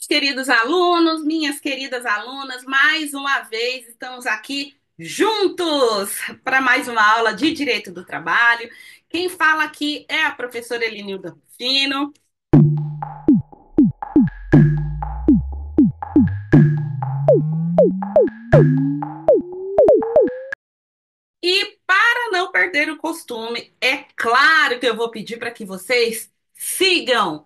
Queridos alunos, minhas queridas alunas, mais uma vez estamos aqui juntos para mais uma aula de Direito do Trabalho. Quem fala aqui é a professora Elenilda Rufino. E para não perder o costume, é claro que eu vou pedir para que vocês sigam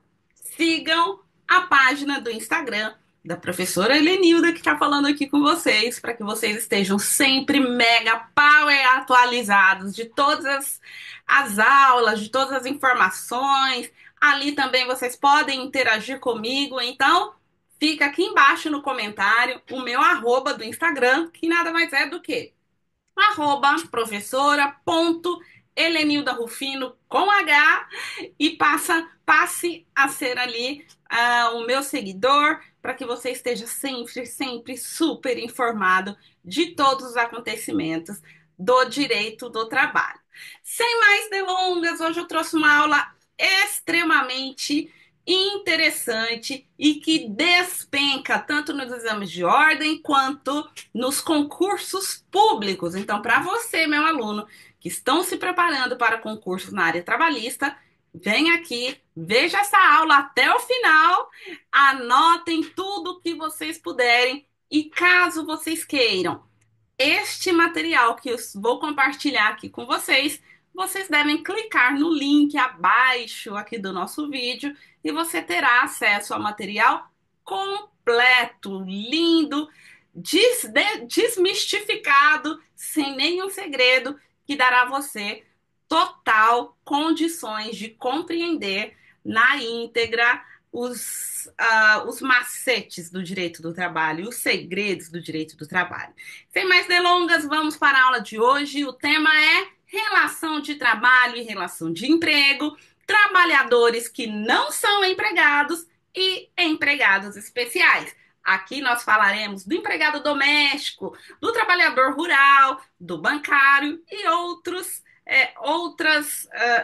a página do Instagram da professora Helenilda, que está falando aqui com vocês, para que vocês estejam sempre mega power atualizados de todas as aulas, de todas as informações. Ali também vocês podem interagir comigo, então fica aqui embaixo no comentário o meu arroba do Instagram, que nada mais é do que professora.helenilda Rufino com H e passe a ser ali o meu seguidor para que você esteja sempre super informado de todos os acontecimentos do direito do trabalho. Sem mais delongas, hoje eu trouxe uma aula extremamente interessante e que despenca tanto nos exames de ordem quanto nos concursos públicos. Então, para você, meu aluno, que estão se preparando para concursos na área trabalhista, vem aqui, veja essa aula até o final, anotem tudo que vocês puderem e caso vocês queiram este material que eu vou compartilhar aqui com vocês, vocês devem clicar no link abaixo aqui do nosso vídeo e você terá acesso ao material completo, lindo, desmistificado, sem nenhum segredo, que dará a você total condições de compreender na íntegra os macetes do direito do trabalho, os segredos do direito do trabalho. Sem mais delongas, vamos para a aula de hoje. O tema é relação de trabalho e relação de emprego, trabalhadores que não são empregados e empregados especiais. Aqui nós falaremos do empregado doméstico, do trabalhador rural, do bancário e outras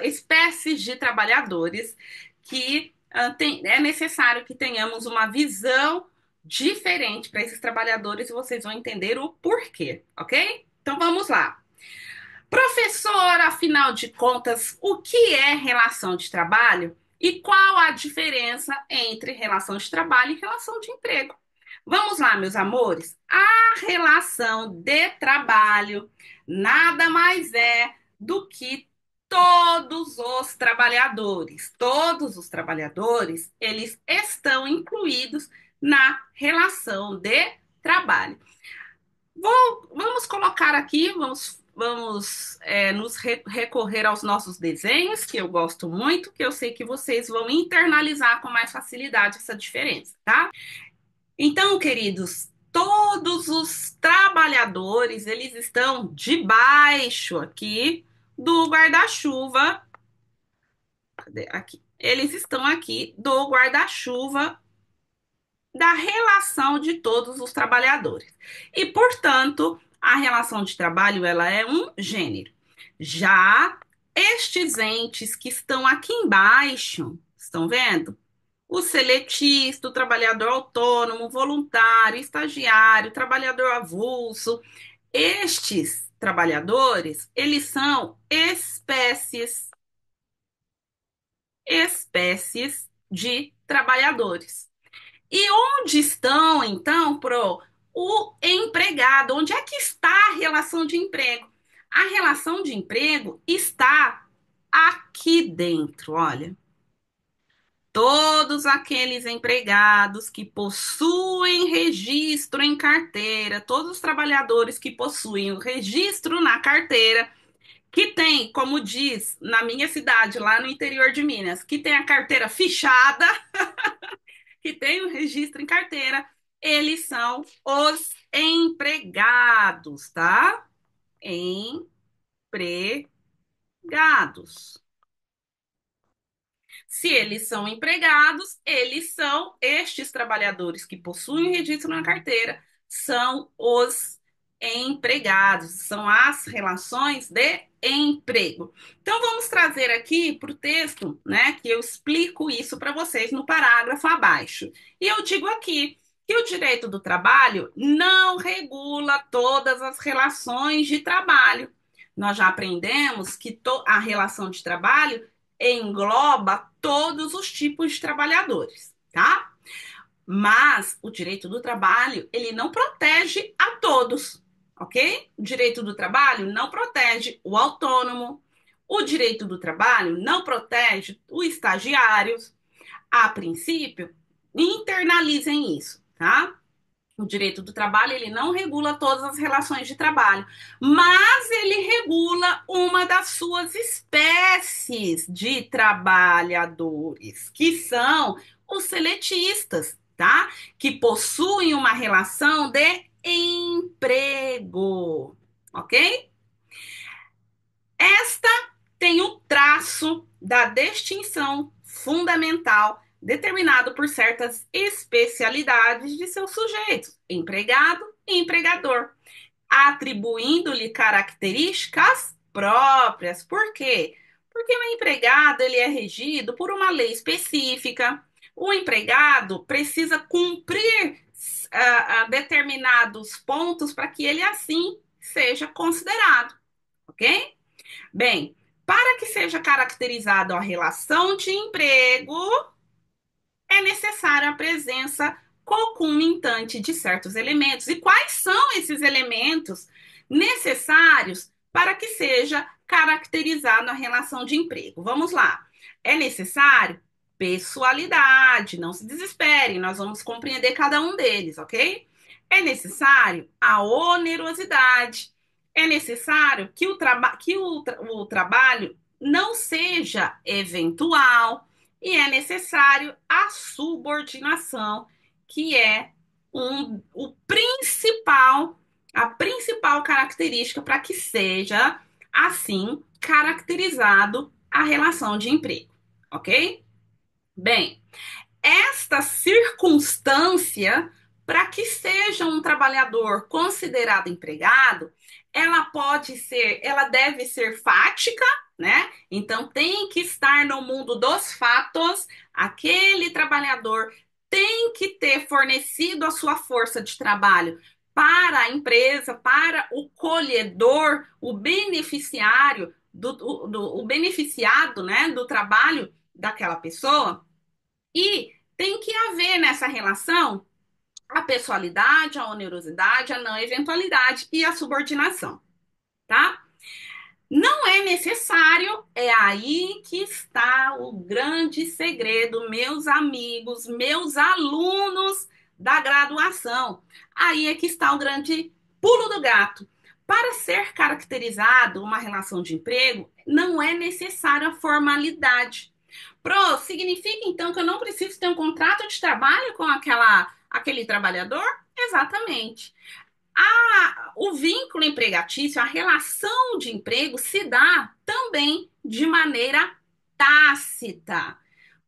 espécies de trabalhadores que é necessário que tenhamos uma visão diferente para esses trabalhadores e vocês vão entender o porquê, ok? Então vamos lá. Professor, afinal de contas, o que é relação de trabalho e qual a diferença entre relação de trabalho e relação de emprego? Vamos lá, meus amores. A relação de trabalho nada mais é do que todos os trabalhadores, eles estão incluídos na relação de trabalho. Vamos colocar aqui, vamos recorrer aos nossos desenhos, que eu gosto muito, que eu sei que vocês vão internalizar com mais facilidade essa diferença, tá? Então, queridos, todos os trabalhadores, eles estão debaixo aqui do guarda-chuva. Cadê? Aqui. Eles estão aqui do guarda-chuva da relação de todos os trabalhadores. E, portanto, a relação de trabalho ela é um gênero. Já estes entes que estão aqui embaixo, estão vendo? O seletista, o trabalhador autônomo, voluntário, estagiário, trabalhador avulso, estes trabalhadores, eles são espécies de trabalhadores. E onde estão, então, o empregado? Onde é que está a relação de emprego? A relação de emprego está aqui dentro, olha. Todos aqueles empregados que possuem registro em carteira, todos os trabalhadores que possuem o registro na carteira, que tem, como diz na minha cidade, lá no interior de Minas, que tem a carteira fichada, que tem o registro em carteira, eles são os empregados, tá? Empregados. Se eles são empregados, eles são estes trabalhadores que possuem registro na carteira, são os empregados, são as relações de emprego. Então vamos trazer aqui para o texto, né, que eu explico isso para vocês no parágrafo abaixo. E eu digo aqui que o direito do trabalho não regula todas as relações de trabalho. Nós já aprendemos que a relação de trabalho engloba todos os tipos de trabalhadores, tá? Mas o direito do trabalho, ele não protege a todos, ok? O direito do trabalho não protege o autônomo, o direito do trabalho não protege os estagiários. A princípio, internalizem isso, tá? O direito do trabalho, ele não regula todas as relações de trabalho, mas ele regula uma das suas espécies de trabalhadores, que são os seletistas, tá? Que possuem uma relação de emprego, ok? Esta tem o traço da distinção fundamental determinado por certas especialidades de seus sujeitos, empregado e empregador, atribuindo-lhe características próprias. Por quê? Porque o empregado ele é regido por uma lei específica. O empregado precisa cumprir determinados pontos para que ele assim seja considerado, ok? Bem, para que seja caracterizado a relação de emprego, é necessária a presença concomitante de certos elementos. E quais são esses elementos necessários para que seja caracterizado a relação de emprego? Vamos lá. É necessário pessoalidade, não se desesperem, nós vamos compreender cada um deles, ok? É necessário a onerosidade, é necessário que o trabalho não seja eventual, e é necessário a subordinação, que é a principal característica para que seja assim caracterizado a relação de emprego, ok? Bem, esta circunstância, para que seja um trabalhador considerado empregado, ela deve ser fática, né? Então tem que estar no mundo dos fatos, aquele trabalhador tem que ter fornecido a sua força de trabalho para a empresa, para o colhedor, o beneficiário, o beneficiado, né, do trabalho daquela pessoa. E tem que haver nessa relação a pessoalidade, a onerosidade, a não eventualidade e a subordinação, tá? Não é necessário, é aí que está o grande segredo, meus amigos, meus alunos da graduação. Aí é que está o grande pulo do gato. Para ser caracterizado uma relação de emprego, não é necessária a formalidade. Pro, significa então que eu não preciso ter um contrato de trabalho com aquele trabalhador? Exatamente. O vínculo empregatício, a relação de emprego, se dá também de maneira tácita.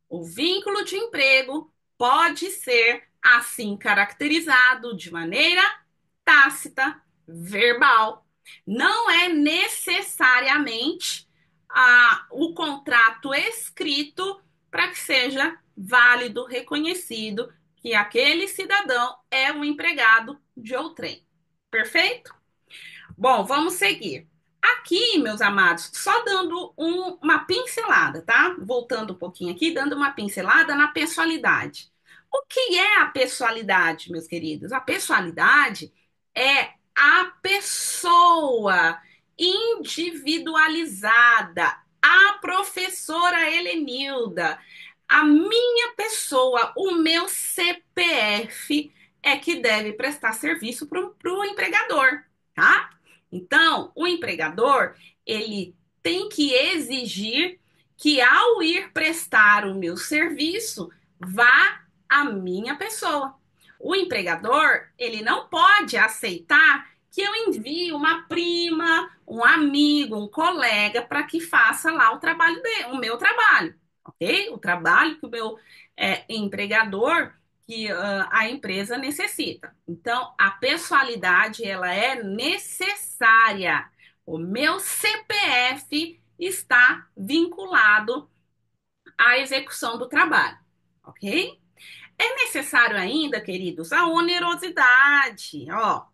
O vínculo de emprego pode ser assim caracterizado de maneira tácita, verbal. Não é necessariamente o contrato escrito para que seja válido, reconhecido que aquele cidadão é um empregado de outrem. Perfeito? Bom, vamos seguir. Aqui, meus amados, só dando uma pincelada, tá? Voltando um pouquinho aqui, dando uma pincelada na pessoalidade. O que é a pessoalidade, meus queridos? A pessoalidade é a pessoa individualizada, a professora Helenilda, a minha pessoa, o meu CPF é que deve prestar serviço para o empregador, tá? Então, o empregador, ele tem que exigir que ao ir prestar o meu serviço, vá a minha pessoa. O empregador, ele não pode aceitar que eu envie uma prima, um amigo, um colega para que faça lá o trabalho dele, o meu trabalho, ok? O trabalho que o meu empregador que a empresa necessita. Então, a pessoalidade ela é necessária. O meu CPF está vinculado à execução do trabalho, ok? É necessário ainda, queridos, a onerosidade. Ó,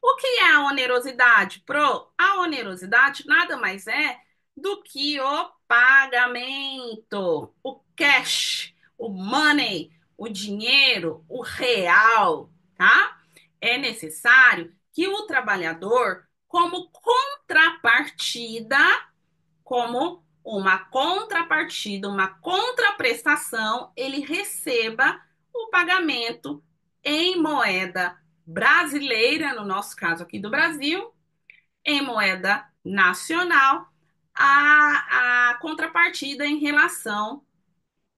o que é a onerosidade, Pro? A onerosidade nada mais é do que o pagamento, o cash, o money, o dinheiro, o real, tá? É necessário que o trabalhador, uma contraprestação, ele receba o pagamento em moeda brasileira, no nosso caso aqui do Brasil, em moeda nacional, a contrapartida em relação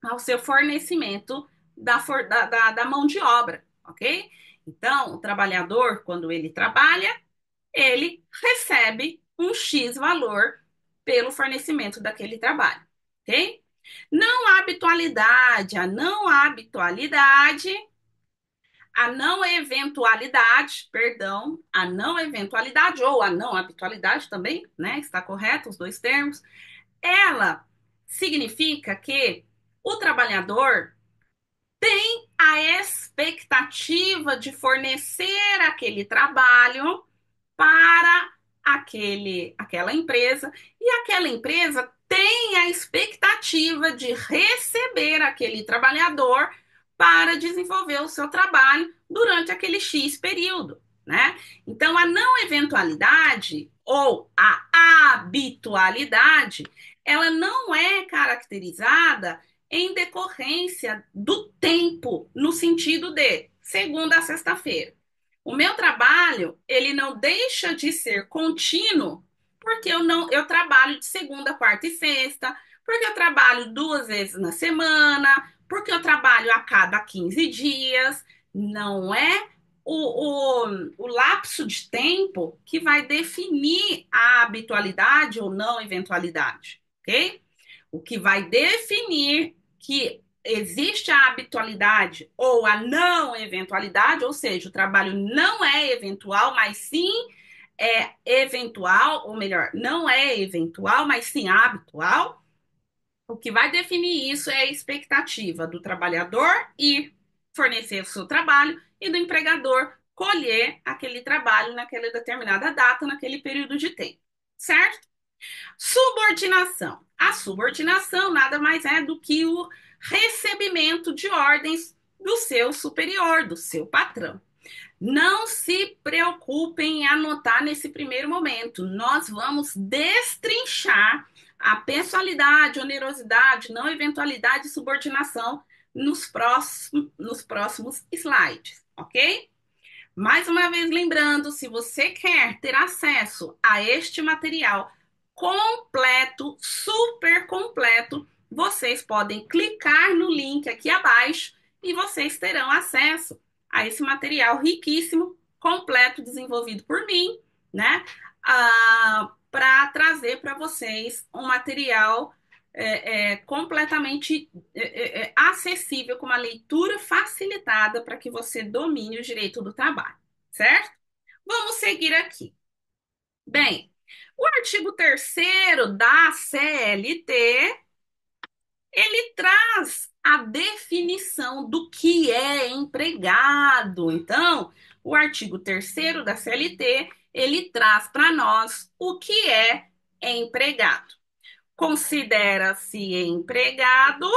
ao seu fornecimento da mão de obra, ok? Então, o trabalhador, quando ele trabalha, ele recebe um X valor pelo fornecimento daquele trabalho, ok? A não eventualidade, perdão, a não eventualidade ou a não habitualidade também, né? Está correto os dois termos. Ela significa que o trabalhador a expectativa de fornecer aquele trabalho para aquela empresa e aquela empresa tem a expectativa de receber aquele trabalhador para desenvolver o seu trabalho durante aquele X período, né? Então, a não eventualidade ou a habitualidade, ela não é caracterizada em decorrência do tempo, no sentido de segunda a sexta-feira. O meu trabalho, ele não deixa de ser contínuo, porque eu trabalho de segunda, quarta e sexta, porque eu trabalho 2 vezes na semana, porque eu trabalho a cada 15 dias. Não é o lapso de tempo que vai definir a habitualidade ou não eventualidade, ok? O que vai definir que existe a habitualidade ou a não eventualidade, ou seja, o trabalho não é eventual, mas sim é eventual, ou melhor, não é eventual, mas sim habitual. O que vai definir isso é a expectativa do trabalhador ir fornecer o seu trabalho e do empregador colher aquele trabalho naquela determinada data, naquele período de tempo, certo? Subordinação. A subordinação nada mais é do que o recebimento de ordens do seu superior, do seu patrão. Não se preocupem em anotar nesse primeiro momento. Nós vamos destrinchar a pessoalidade, onerosidade, não eventualidade e subordinação nos próximos slides, ok? Mais uma vez lembrando, se você quer ter acesso a este material completo, super completo, vocês podem clicar no link aqui abaixo e vocês terão acesso a esse material riquíssimo, completo, desenvolvido por mim, né? Para trazer para vocês um material completamente acessível, com uma leitura facilitada para que você domine o direito do trabalho, certo? Vamos seguir aqui. Bem, o artigo 3º da CLT, ele traz a definição do que é empregado. Então, o artigo 3º da CLT, ele traz para nós o que é empregado. Considera-se empregado,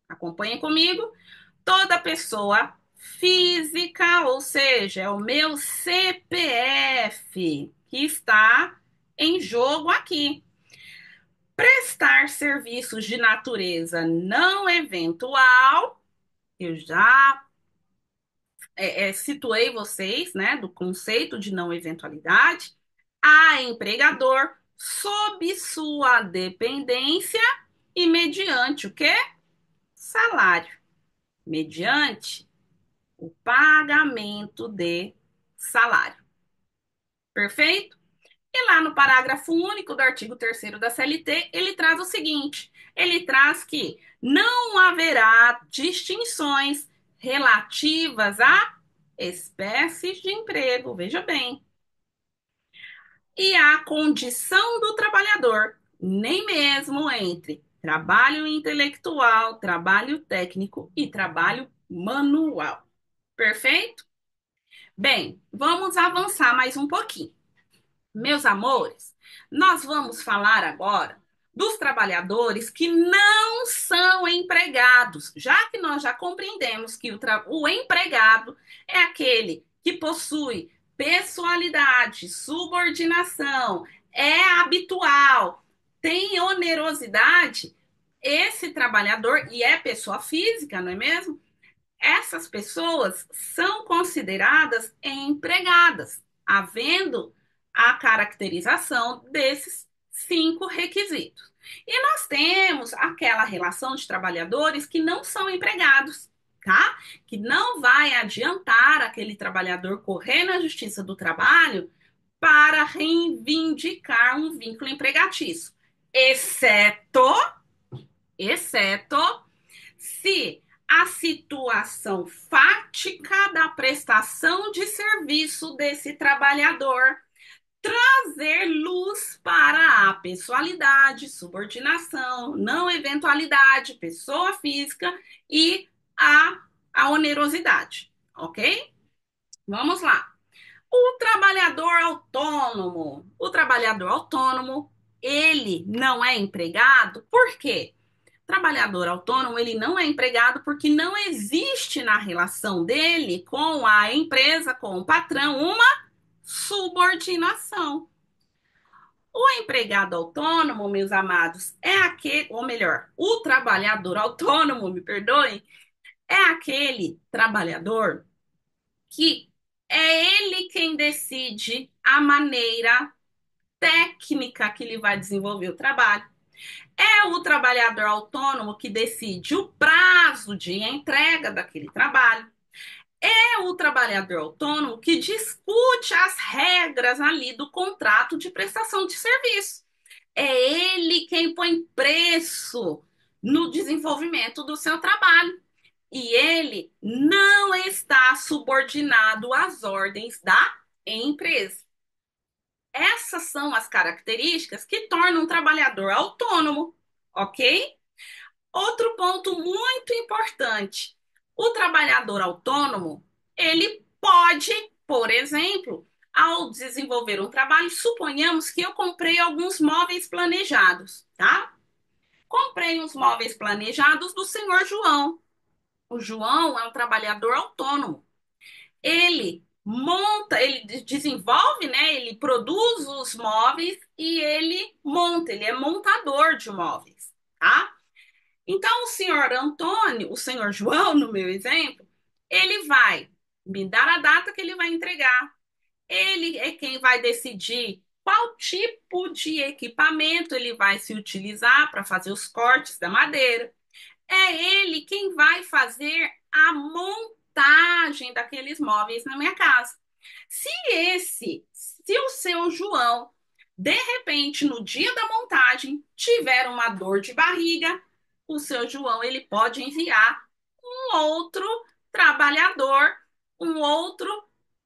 acompanhem comigo, toda pessoa física, ou seja, é o meu CPF que está em jogo aqui. Prestar serviços de natureza não eventual, eu já situei vocês, né, do conceito de não eventualidade, a empregador sob sua dependência e mediante o quê? Salário. Mediante o pagamento de salário. Perfeito? E lá no parágrafo único do artigo 3º da CLT, ele traz o seguinte: ele traz que não haverá distinções relativas a espécies de emprego, veja bem, e a condição do trabalhador, nem mesmo entre trabalho intelectual, trabalho técnico e trabalho manual. Perfeito? Bem, vamos avançar mais um pouquinho. Meus amores, nós vamos falar agora dos trabalhadores que não são empregados, já que nós já compreendemos que o empregado é aquele que possui pessoalidade, subordinação, é habitual, tem onerosidade, esse trabalhador, e é pessoa física, não é mesmo? Essas pessoas são consideradas empregadas, havendo a caracterização desses 5 requisitos. E nós temos aquela relação de trabalhadores que não são empregados, tá? Que não vai adiantar aquele trabalhador correr na Justiça do Trabalho para reivindicar um vínculo empregatício, exceto se a situação fática da prestação de serviço desse trabalhador trazer luz para a pessoalidade, subordinação, não eventualidade, pessoa física e a onerosidade, ok? Vamos lá. O trabalhador autônomo, ele não é empregado, por quê? Trabalhador autônomo, ele não é empregado porque não existe na relação dele com a empresa, com o patrão, uma subordinação. O empregado autônomo, meus amados, é aquele, ou melhor, o trabalhador autônomo, me perdoem, é aquele trabalhador que é ele quem decide a maneira técnica que ele vai desenvolver o trabalho. É o trabalhador autônomo que decide o prazo de entrega daquele trabalho. É o trabalhador autônomo que discute as regras ali do contrato de prestação de serviço. É ele quem põe preço no desenvolvimento do seu trabalho. E ele não está subordinado às ordens da empresa. Essas são as características que tornam um trabalhador autônomo, ok? Outro ponto muito importante: o trabalhador autônomo, ele pode, por exemplo, ao desenvolver um trabalho, suponhamos que eu comprei alguns móveis planejados, tá? Comprei uns móveis planejados do senhor João. O João é um trabalhador autônomo. Ele monta, ele desenvolve, né? Ele produz os móveis e ele monta, ele é montador de móveis, tá? Então, o senhor Antônio, o senhor João, no meu exemplo, ele vai me dar a data que ele vai entregar. Ele é quem vai decidir qual tipo de equipamento ele vai se utilizar para fazer os cortes da madeira. É ele quem vai fazer a montagem daqueles móveis na minha casa. Se o seu João, de repente, no dia da montagem, tiver uma dor de barriga, o seu João ele pode enviar um outro trabalhador, um outro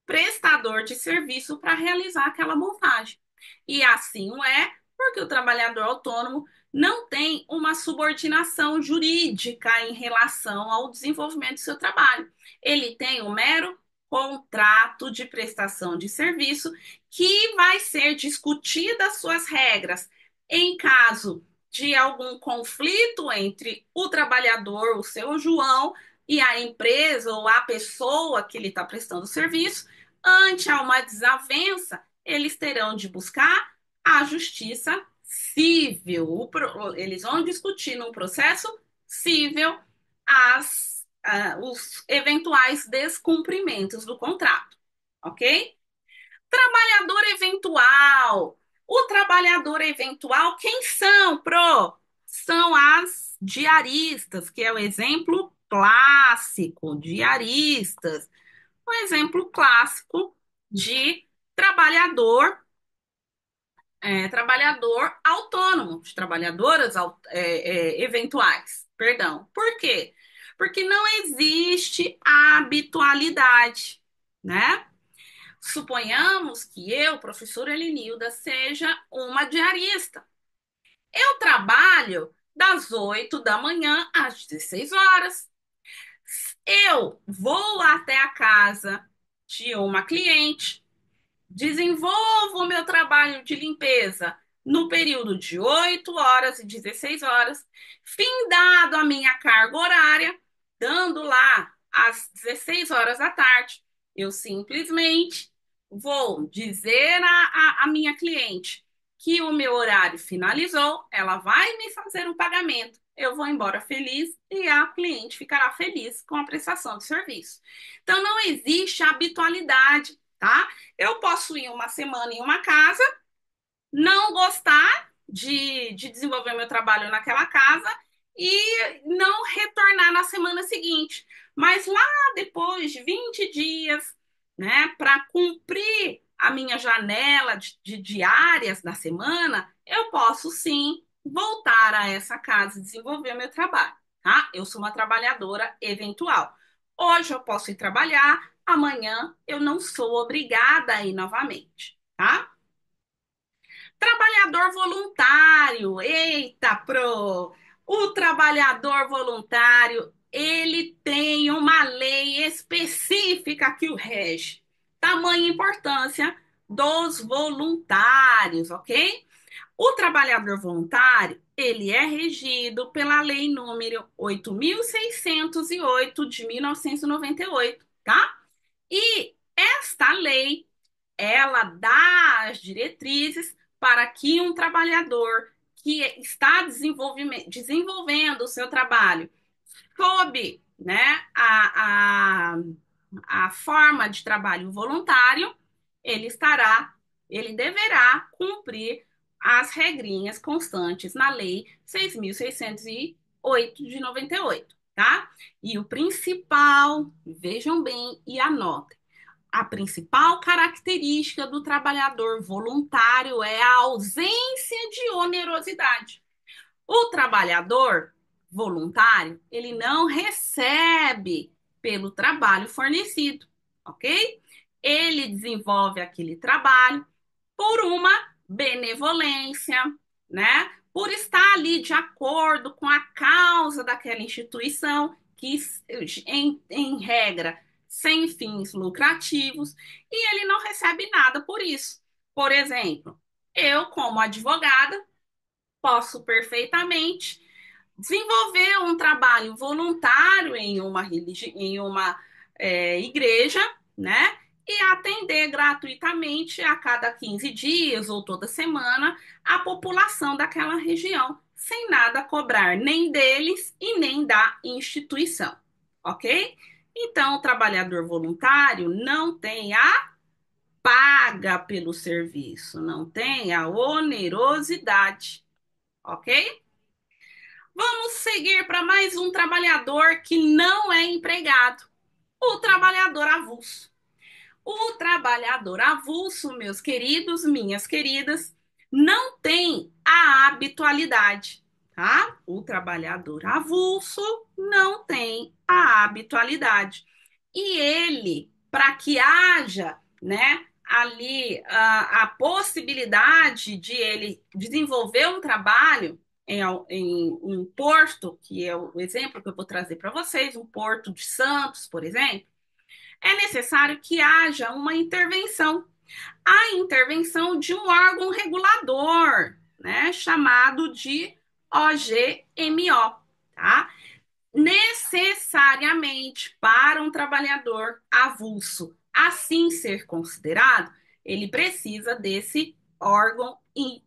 prestador de serviço para realizar aquela montagem. E assim o é, porque o trabalhador autônomo não tem uma subordinação jurídica em relação ao desenvolvimento do seu trabalho. Ele tem um mero contrato de prestação de serviço que vai ser discutida as suas regras em caso de algum conflito entre o trabalhador, o seu João, e a empresa ou a pessoa que ele está prestando serviço. Ante uma desavença, eles terão de buscar a justiça civil. Eles vão discutir num processo civil os eventuais descumprimentos do contrato, ok? Trabalhador eventual. O trabalhador eventual, quem são, Pro? São as diaristas, que é o exemplo clássico, diaristas. Um exemplo clássico de trabalhador trabalhador autônomo, de trabalhadoras eventuais, perdão. Por quê? Porque não existe habitualidade, né? Suponhamos que eu, professora Elenilda, seja uma diarista. Eu trabalho das 8 da manhã às 16 horas. Eu vou até a casa de uma cliente, desenvolvo o meu trabalho de limpeza no período de 8 horas e 16 horas, findado a minha carga horária, dando lá às 16 horas da tarde. Eu simplesmente vou dizer a minha cliente que o meu horário finalizou, ela vai me fazer um pagamento. Eu vou embora feliz e a cliente ficará feliz com a prestação de serviço. Então, não existe habitualidade, tá? Eu posso ir uma semana em uma casa, não gostar de desenvolver meu trabalho naquela casa e não retornar na semana seguinte. Mas lá depois de 20 dias, né, para cumprir a minha janela de diárias da semana, eu posso sim voltar a essa casa e desenvolver meu trabalho, tá? Eu sou uma trabalhadora eventual. Hoje eu posso ir trabalhar, amanhã eu não sou obrigada a ir novamente, tá? Trabalhador voluntário, eita, pro! O trabalhador voluntário, ele tem uma lei específica que o rege. Tamanha importância dos voluntários, ok? O trabalhador voluntário, ele é regido pela lei número 8.608 de 1998, tá? E esta lei ela dá as diretrizes para que um trabalhador que está desenvolvendo o seu trabalho sob, né, a forma de trabalho voluntário, ele estará, ele deverá cumprir as regrinhas constantes na Lei 6.608 de 98, tá? E o principal, vejam bem e anotem, a principal característica do trabalhador voluntário é a ausência de onerosidade. O trabalhador voluntário, ele não recebe pelo trabalho fornecido, ok? Ele desenvolve aquele trabalho por uma benevolência, né? Por estar ali de acordo com a causa daquela instituição, que, em regra, sem fins lucrativos, e ele não recebe nada por isso. Por exemplo, eu, como advogada, posso perfeitamente desenvolver um trabalho voluntário em uma igreja, né? E atender gratuitamente a cada 15 dias ou toda semana a população daquela região, sem nada cobrar nem deles e nem da instituição, ok? Então, o trabalhador voluntário não tem a paga pelo serviço, não tem a onerosidade, ok? Vamos seguir para mais um trabalhador que não é empregado, o trabalhador avulso. O trabalhador avulso, meus queridos, minhas queridas, não tem a habitualidade, tá? O trabalhador avulso não tem a habitualidade. E ele, para que haja, né, ali a possibilidade de ele desenvolver um trabalho em um porto, que é o exemplo que eu vou trazer para vocês, um porto de Santos, por exemplo, é necessário que haja uma intervenção, a intervenção de um órgão regulador, né, chamado de OGMO, tá? Necessariamente para um trabalhador avulso assim ser considerado, ele precisa desse órgão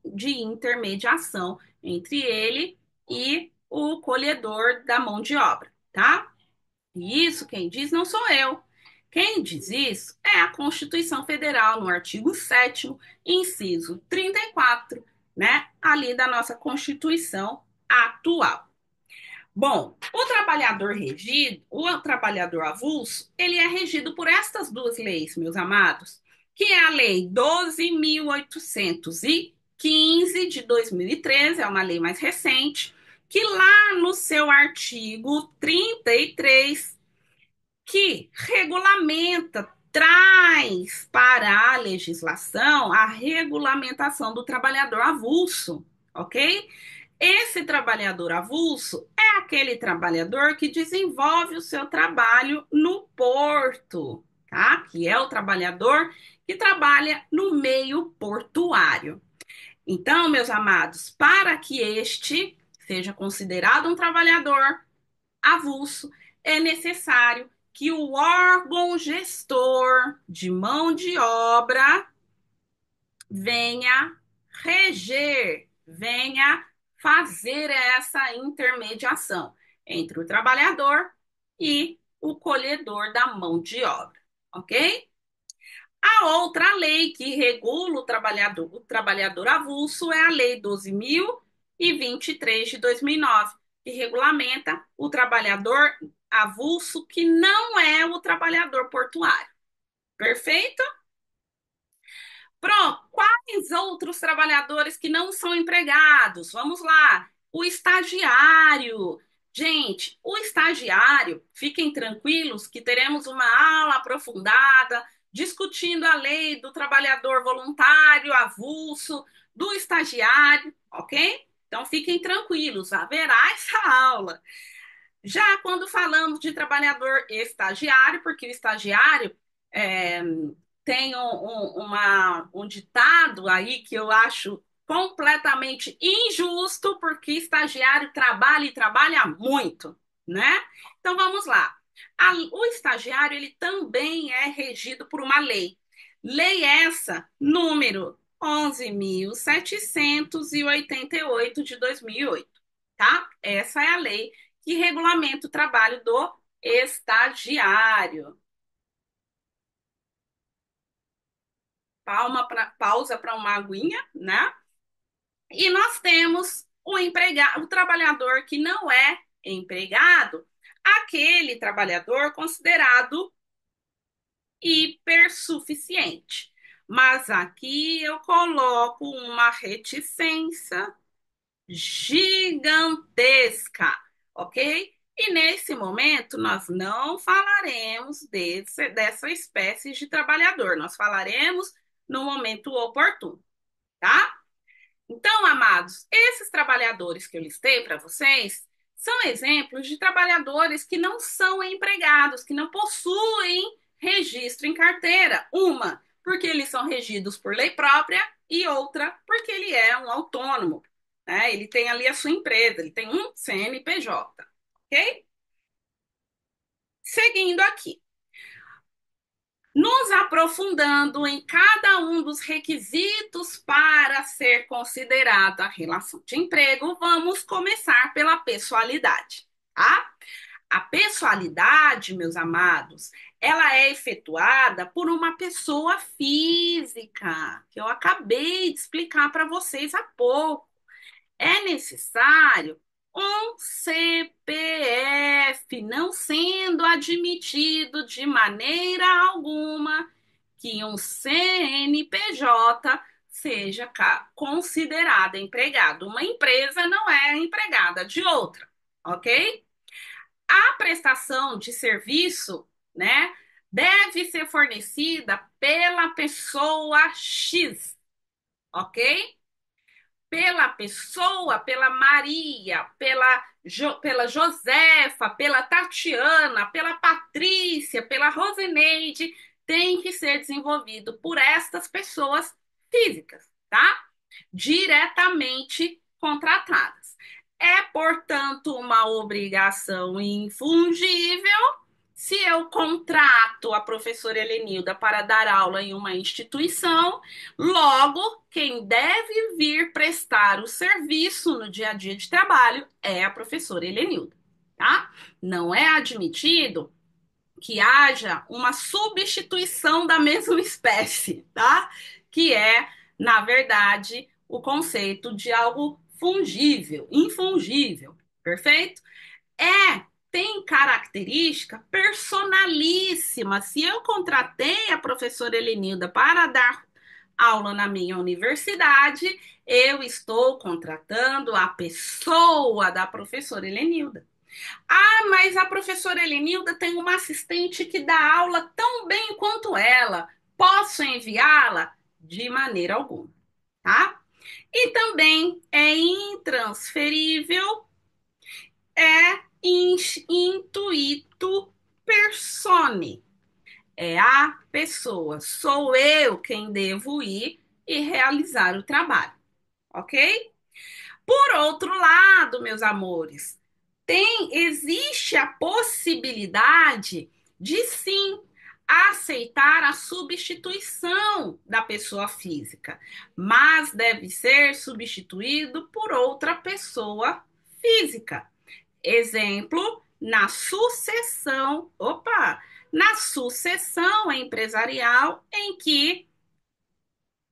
de intermediação entre ele e o colhedor da mão de obra, tá? E isso quem diz não sou eu. Quem diz isso é a Constituição Federal, no artigo 7º, inciso 34, né, ali da nossa Constituição atual. Bom, o trabalhador regido, o trabalhador avulso, ele é regido por estas duas leis, meus amados, que é a Lei 12.815 15 de 2013, é uma lei mais recente, que lá no seu artigo 33, que regulamenta, traz para a legislação a regulamentação do trabalhador avulso, ok? Esse trabalhador avulso é aquele trabalhador que desenvolve o seu trabalho no porto, tá? Que é o trabalhador que trabalha no meio portuário. Então, meus amados, para que este seja considerado um trabalhador avulso, é necessário que o órgão gestor de mão de obra venha reger, venha fazer essa intermediação entre o trabalhador e o colhedor da mão de obra, ok? A outra lei que regula o trabalhador avulso é a Lei 12.023 de 2009, que regulamenta o trabalhador avulso que não é o trabalhador portuário. Perfeito? Pronto. Quais outros trabalhadores que não são empregados? Vamos lá. O estagiário. Gente, o estagiário, fiquem tranquilos que teremos uma aula aprofundada discutindo a lei do trabalhador voluntário, avulso, do estagiário, ok? Então fiquem tranquilos, haverá essa aula. Já quando falamos de trabalhador estagiário, porque o estagiário é, tem um ditado aí que eu acho completamente injusto, porque estagiário trabalha e trabalha muito, né? Então vamos lá. O estagiário ele também é regido por uma lei. Lei essa, número 11.788 de 2008, tá? Essa é a lei que regulamenta o trabalho do estagiário. Pausa para uma aguinha, né? E nós temos o trabalhador que não é empregado, aquele trabalhador considerado hipersuficiente. Mas aqui eu coloco uma reticência gigantesca, ok? E nesse momento nós não falaremos dessa espécie de trabalhador, nós falaremos no momento oportuno, tá? Então, amados, esses trabalhadores que eu listei para vocês são exemplos de trabalhadores que não são empregados, que não possuem registro em carteira. Uma, porque eles são regidos por lei própria, e outra, porque ele é um autônomo, né? Ele tem ali a sua empresa, ele tem um CNPJ, ok? Seguindo aqui. Nos aprofundando em cada um dos requisitos para ser considerada a relação de emprego, vamos começar pela pessoalidade, tá? A pessoalidade, meus amados, ela é efetuada por uma pessoa física, que eu acabei de explicar para vocês há pouco. É necessário um CPF, não sendo admitido de maneira alguma que um CNPJ seja considerado empregado. Uma empresa não é empregada de outra, ok? A prestação de serviço, né, deve ser fornecida pela pessoa X, ok? Pela pessoa, pela Maria, pela Josefa, pela Tatiana, pela Patrícia, pela Roseneide, tem que ser desenvolvido por estas pessoas físicas, tá? Diretamente contratadas. É, portanto, uma obrigação infungível se eu contrato a professora Helenilda para dar aula em uma instituição, logo, quem deve vir prestar o serviço no dia a dia de trabalho é a professora Helenilda, tá? Não é admitido que haja uma substituição da mesma espécie, tá? Que é, na verdade, o conceito de algo fungível, infungível, perfeito? Tem característica personalíssima. Se eu contratei a professora Helenilda para dar aula na minha universidade, eu estou contratando a pessoa da professora Helenilda. Ah, mas a professora Helenilda tem uma assistente que dá aula tão bem quanto ela. Posso enviá-la? De maneira alguma, tá? E também é intransferível, é intuito persone. É a pessoa, sou eu quem devo ir e realizar o trabalho, ok? Por outro lado, meus amores, existe a possibilidade de sim aceitar a substituição da pessoa física, mas deve ser substituído por outra pessoa física. Exemplo, na sucessão empresarial em que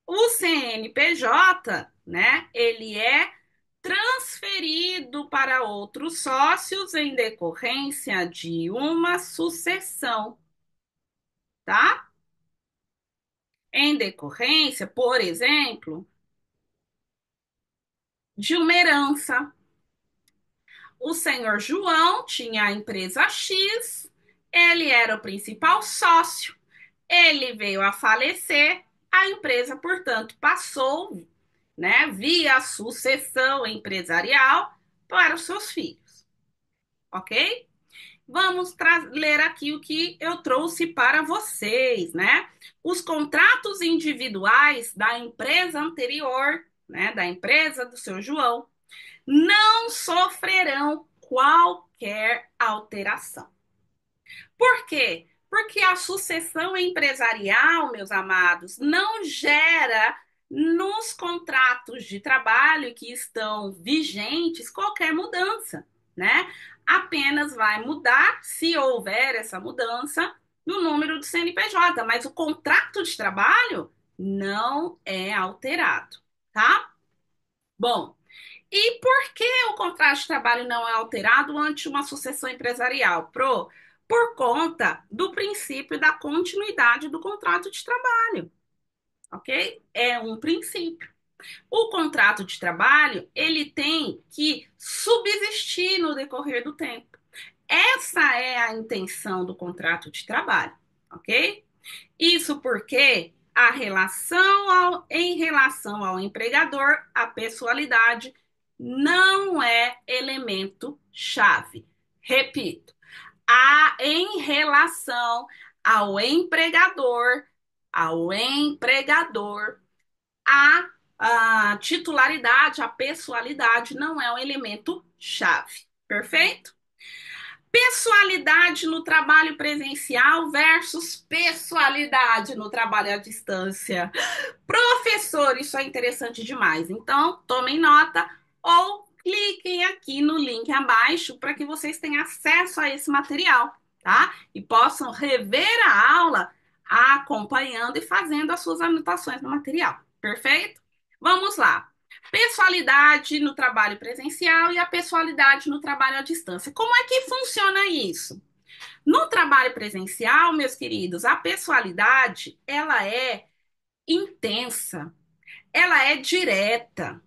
o CNPJ, né, ele é transferido para outros sócios em decorrência de uma sucessão, tá? Em decorrência, por exemplo, de uma herança. O senhor João tinha a empresa X, ele era o principal sócio, ele veio a falecer, a empresa, portanto, passou, né, via sucessão empresarial para os seus filhos, ok? Vamos ler aqui o que eu trouxe para vocês, né? Os contratos individuais da empresa anterior, né, da empresa do seu João, não sofrerão qualquer alteração. Por quê? Porque a sucessão empresarial, meus amados, não gera nos contratos de trabalho que estão vigentes qualquer mudança, né? Apenas vai mudar, se houver essa mudança, no número do CNPJ, mas o contrato de trabalho não é alterado, tá? Bom, e por que o contrato de trabalho não é alterado ante uma sucessão empresarial? Por conta do princípio da continuidade do contrato de trabalho, ok? É um princípio. O contrato de trabalho, ele tem que subsistir no decorrer do tempo. Essa é a intenção do contrato de trabalho, ok? Isso porque em relação ao empregador, a pessoalidade não é elemento chave. Repito, em relação ao empregador, a titularidade, a pessoalidade não é um elemento chave. Perfeito? Pessoalidade no trabalho presencial versus pessoalidade no trabalho à distância. Professor, isso é interessante demais. Então, tomem nota ou cliquem aqui no link abaixo para que vocês tenham acesso a esse material, tá? E possam rever a aula acompanhando e fazendo as suas anotações no material. Perfeito? Vamos lá. Pessoalidade no trabalho presencial e a pessoalidade no trabalho à distância. Como é que funciona isso? No trabalho presencial, meus queridos, a pessoalidade, ela é intensa, ela é direta.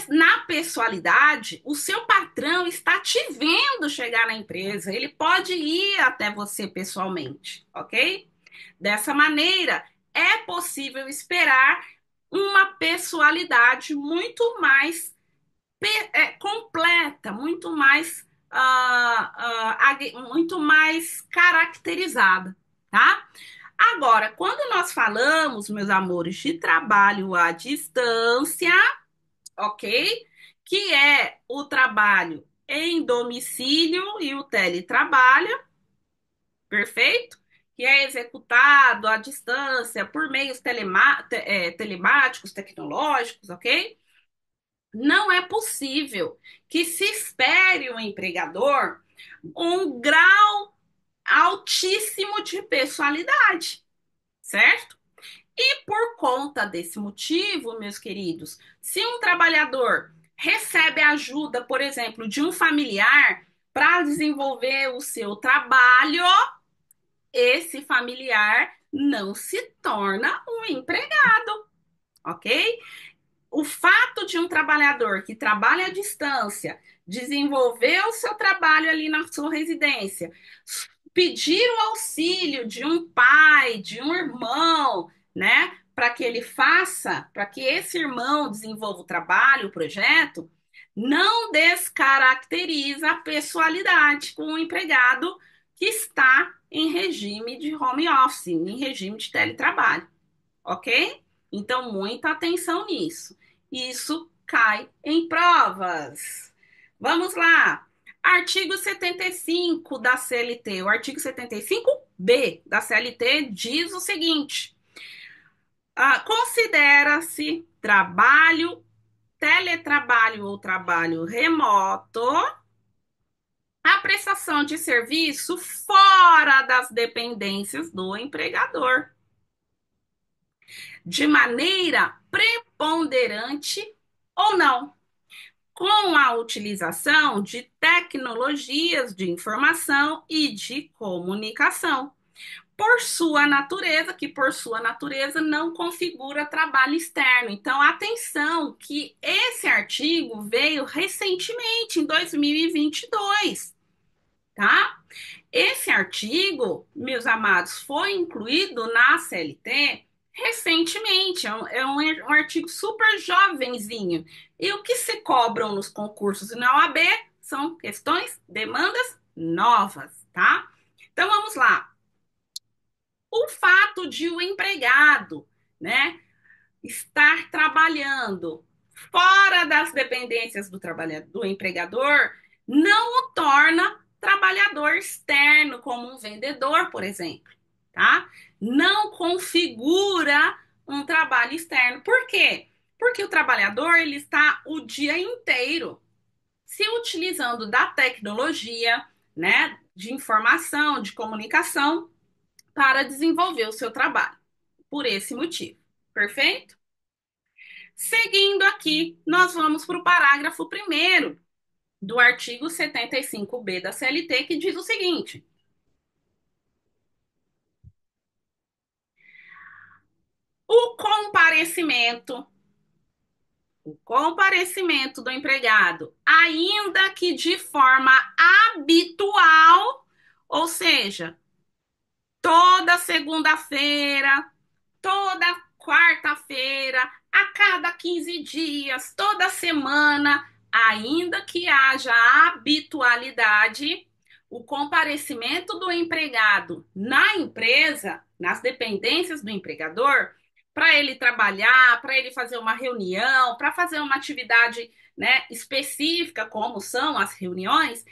Na pessoalidade, o seu patrão está te vendo chegar na empresa, ele pode ir até você pessoalmente, ok? Dessa maneira, é possível esperar uma pessoalidade muito mais completa, muito mais caracterizada, tá? Agora, quando nós falamos, meus amores, de trabalho à distância, ok? Que é o trabalho em domicílio e o teletrabalho, perfeito? Que é executado à distância por meios telemáticos, tecnológicos, ok? Não é possível que se espere o empregador um grau altíssimo de pessoalidade, certo? E por conta desse motivo, meus queridos, se um trabalhador recebe ajuda, por exemplo, de um familiar para desenvolver o seu trabalho, esse familiar não se torna um empregado, ok? O fato de um trabalhador que trabalha à distância desenvolver o seu trabalho ali na sua residência, pedir o auxílio de um pai, de um irmão, né, para que ele faça, para que esse irmão desenvolva o trabalho, o projeto, não descaracteriza a pessoalidade com o empregado que está em regime de home office, em regime de teletrabalho, ok? Então, muita atenção nisso. Isso cai em provas. Vamos lá. Artigo 75 da CLT. O artigo 75B da CLT diz o seguinte: considera-se trabalho, teletrabalho ou trabalho remoto a prestação de serviço fora das dependências do empregador, de maneira preponderante ou não, com a utilização de tecnologias de informação e de comunicação, por sua natureza não configura trabalho externo. Então, atenção que esse artigo veio recentemente, em 2022, tá? Esse artigo, meus amados, foi incluído na CLT recentemente. É um artigo super jovenzinho. E o que se cobram nos concursos e na OAB são questões, demandas novas, tá? Então vamos lá. O fato de o empregado, né, estar trabalhando fora das dependências do empregador não o torna trabalhador externo, como um vendedor, por exemplo, tá? Não configura um trabalho externo. Por quê? Porque o trabalhador ele está o dia inteiro se utilizando da tecnologia, né, de informação, de comunicação para desenvolver o seu trabalho. Por esse motivo. Perfeito? Seguindo aqui, nós vamos para o parágrafo 1º do artigo 75B da CLT, que diz o seguinte: o comparecimento, o comparecimento do empregado, ainda que de forma habitual, ou seja, toda segunda-feira, toda quarta-feira, a cada 15 dias, toda semana, ainda que haja habitualidade, o comparecimento do empregado na empresa, nas dependências do empregador, para ele trabalhar, para ele fazer uma reunião, para fazer uma atividade, né, específica, como são as reuniões,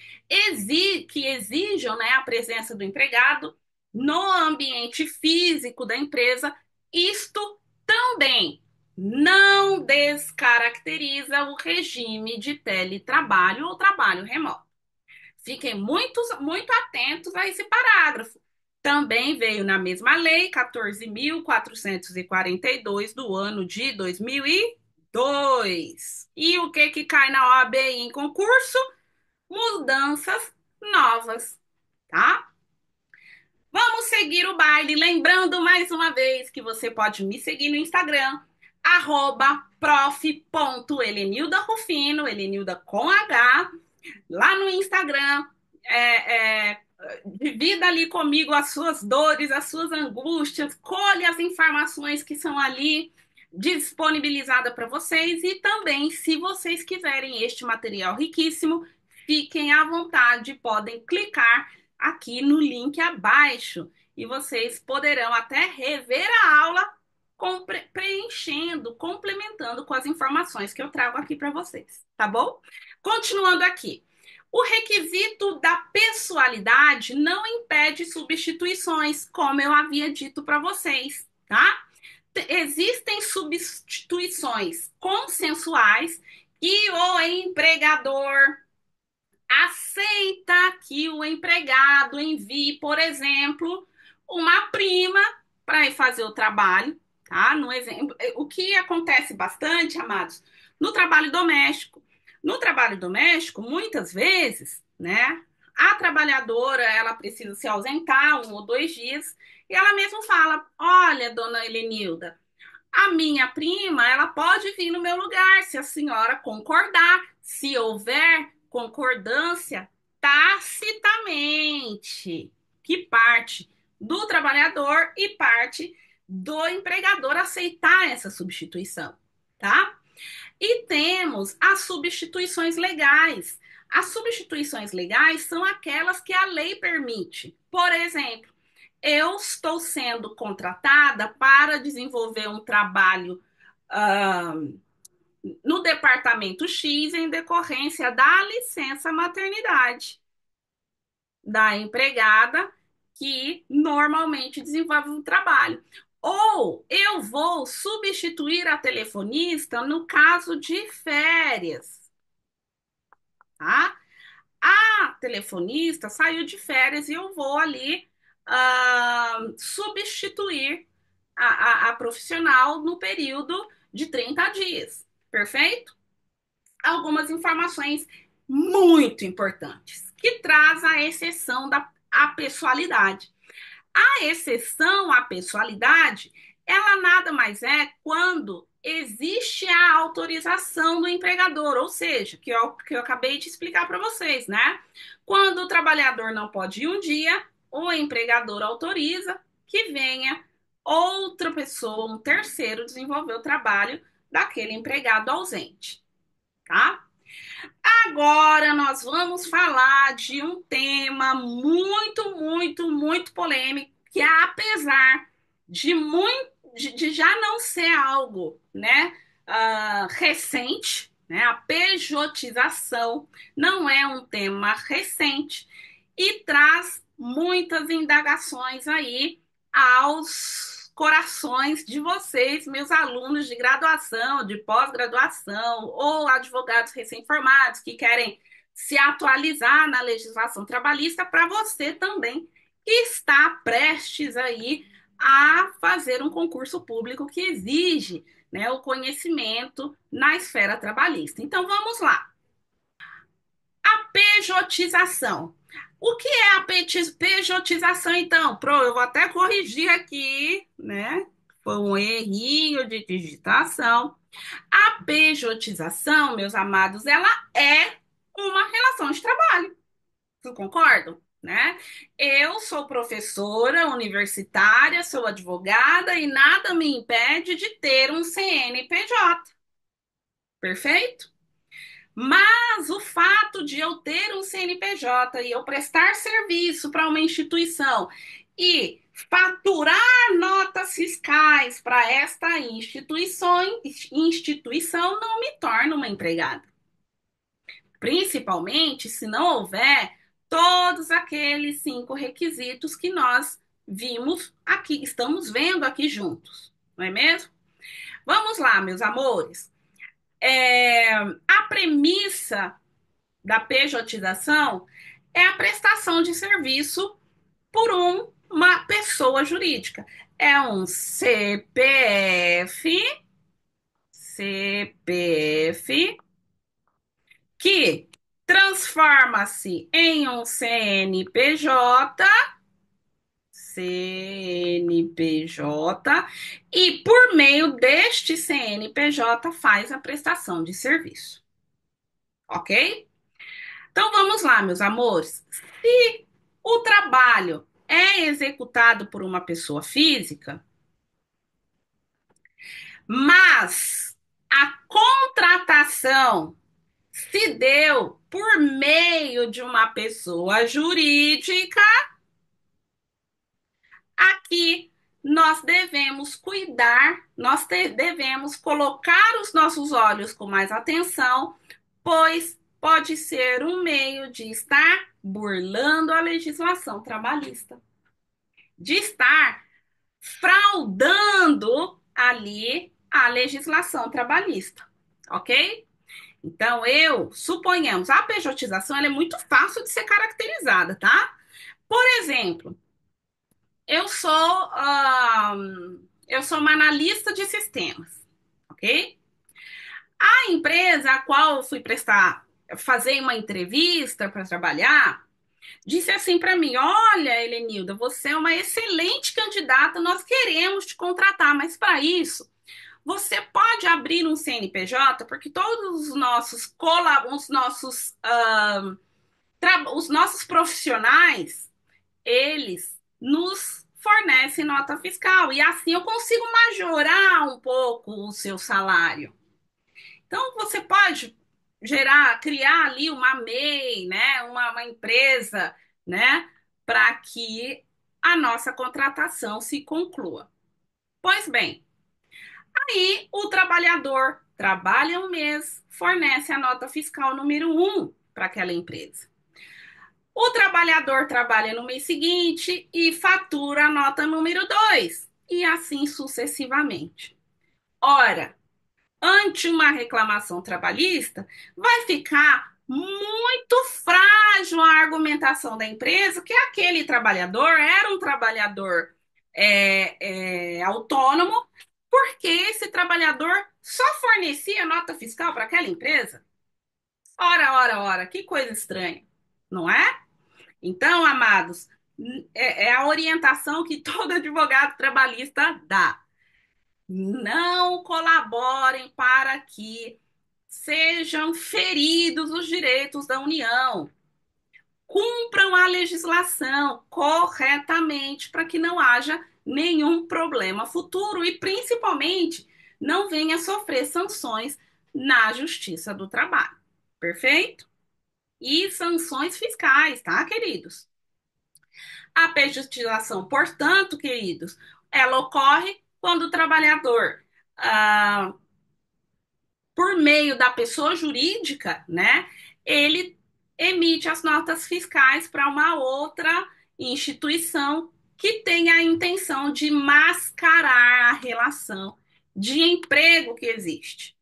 que exijam, né, a presença do empregado no ambiente físico da empresa, isto também não descaracteriza o regime de teletrabalho ou trabalho remoto. Fiquem muito atentos a esse parágrafo. Também veio na mesma lei 14.442 do ano de 2002. E o que cai na OAB em concurso? Mudanças novas, tá? Vamos seguir o baile. Lembrando mais uma vez que você pode me seguir no Instagram, @prof.helenilda Rufino, Helenilda com H. Lá no Instagram, divida ali comigo as suas dores, as suas angústias, colhe as informações que são ali disponibilizadas para vocês e também, se vocês quiserem este material riquíssimo, fiquem à vontade, podem clicar aqui no link abaixo e vocês poderão até rever a aula preenchendo, complementando com as informações que eu trago aqui para vocês, tá bom? Continuando aqui. O requisito da pessoalidade não impede substituições, como eu havia dito para vocês, tá? Existem substituições consensuais que o empregador aceita que o empregado envie, por exemplo, uma prima para ir fazer o trabalho, tá? No exemplo, o que acontece bastante, amados, no trabalho doméstico. No trabalho doméstico, muitas vezes, né, a trabalhadora, ela precisa se ausentar 1 ou 2 dias, e ela mesma fala: olha, dona Helenilda, A minha prima, ela pode vir no meu lugar, se a senhora concordar, se houver concordância tacitamente, que parte do trabalhador e parte do empregador aceitar essa substituição, tá? E temos as substituições legais. As substituições legais são aquelas que a lei permite. Por exemplo, eu estou sendo contratada para desenvolver um trabalho uh, no departamento X em decorrência da licença maternidade da empregada que normalmente desenvolve um trabalho. Ou eu vou substituir a telefonista no caso de férias, tá? A telefonista saiu de férias e eu vou ali substituir a profissional no período de 30 dias, perfeito? Algumas informações muito importantes que traz a exceção da apessoalidade. A exceção à pessoalidade, ela nada mais é quando existe a autorização do empregador, ou seja, que eu acabei de explicar para vocês, né? Quando o trabalhador não pode ir um dia, o empregador autoriza que venha outra pessoa, um terceiro, desenvolver o trabalho daquele empregado ausente, tá? Agora nós vamos falar de um tema muito, muito, muito polêmico, que apesar de já não ser algo, né, recente, né, a pejotização não é um tema recente e traz muitas indagações aí aos corações de vocês, meus alunos de graduação, de pós-graduação ou advogados recém-formados que querem se atualizar na legislação trabalhista, para você também que está prestes aí a fazer um concurso público que exige, né, o conhecimento na esfera trabalhista. Então vamos lá. A pejotização. O que é a pejotização, então? Eu vou até corrigir aqui, né? Foi um errinho de digitação. A pejotização, meus amados, ela é uma relação de trabalho. Vocês concordam? Né? Eu sou professora universitária, sou advogada e nada me impede de ter um CNPJ. Perfeito? Mas o fato de eu ter um CNPJ e eu prestar serviço para uma instituição e faturar notas fiscais para esta instituição não me torna uma empregada. Principalmente se não houver todos aqueles 5 requisitos que nós vimos aqui, estamos vendo aqui juntos, não é mesmo? Vamos lá, meus amores. A premissa da pejotização é a prestação de serviço por uma pessoa jurídica. É um CPF que transforma-se em um CNPJ, e por meio deste CNPJ faz a prestação de serviço. Ok? Então vamos lá, meus amores. Se o trabalho é executado por uma pessoa física, mas a contratação se deu por meio de uma pessoa jurídica, aqui nós devemos cuidar, devemos colocar os nossos olhos com mais atenção, pois pode ser um meio de estar burlando a legislação trabalhista, de estar fraudando ali a legislação trabalhista, ok? Então, suponhamos, a pejotização ela é muito fácil de ser caracterizada, tá? Por exemplo, eu sou, eu sou uma analista de sistemas, ok? A empresa a qual eu fui fazer uma entrevista para trabalhar, disse assim para mim: olha, Helenilda, você é uma excelente candidata, nós queremos te contratar, mas para isso Você pode abrir um CNPJ, porque todos os nossos profissionais, eles nos fornecem nota fiscal e assim eu consigo majorar um pouco o seu salário. Então você pode criar ali uma MEI, né, uma empresa, né, para que a nossa contratação se conclua. Pois bem, aí o trabalhador trabalha um mês, fornece a nota fiscal número um para aquela empresa. O trabalhador trabalha no mês seguinte e fatura a nota número 2 e assim sucessivamente. Ora, ante uma reclamação trabalhista, vai ficar muito frágil a argumentação da empresa que aquele trabalhador era um trabalhador autônomo, porque esse trabalhador só fornecia nota fiscal para aquela empresa. Ora, ora, ora, que coisa estranha, não é? Então, amados, é a orientação que todo advogado trabalhista dá. Não colaborem para que sejam feridos os direitos da União. Cumpram a legislação corretamente para que não haja nenhum problema futuro e, principalmente, não venha sofrer sanções na Justiça do Trabalho. Perfeito? E sanções fiscais, tá, queridos? A pejotização, portanto, queridos, ela ocorre quando o trabalhador, ah, por meio da pessoa jurídica, né, ele emite as notas fiscais para uma outra instituição que tem a intenção de mascarar a relação de emprego que existe,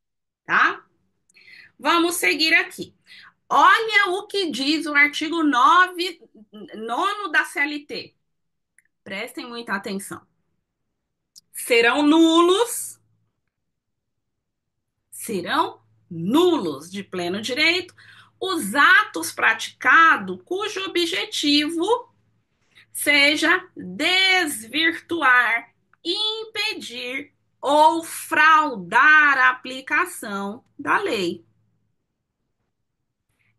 tá? Vamos seguir aqui. Olha o que diz o artigo 9º da CLT. Prestem muita atenção. Serão nulos de pleno direito os atos praticados cujo objetivo seja desvirtuar, impedir ou fraudar a aplicação da lei.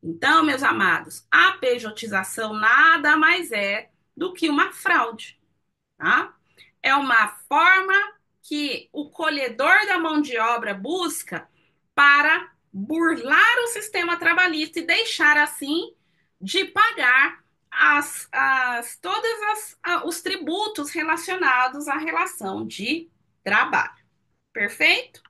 Então, meus amados, a pejotização nada mais é do que uma fraude, tá? É uma forma que o colhedor da mão de obra busca para burlar o sistema trabalhista e deixar assim de pagar os tributos relacionados à relação de trabalho. Perfeito?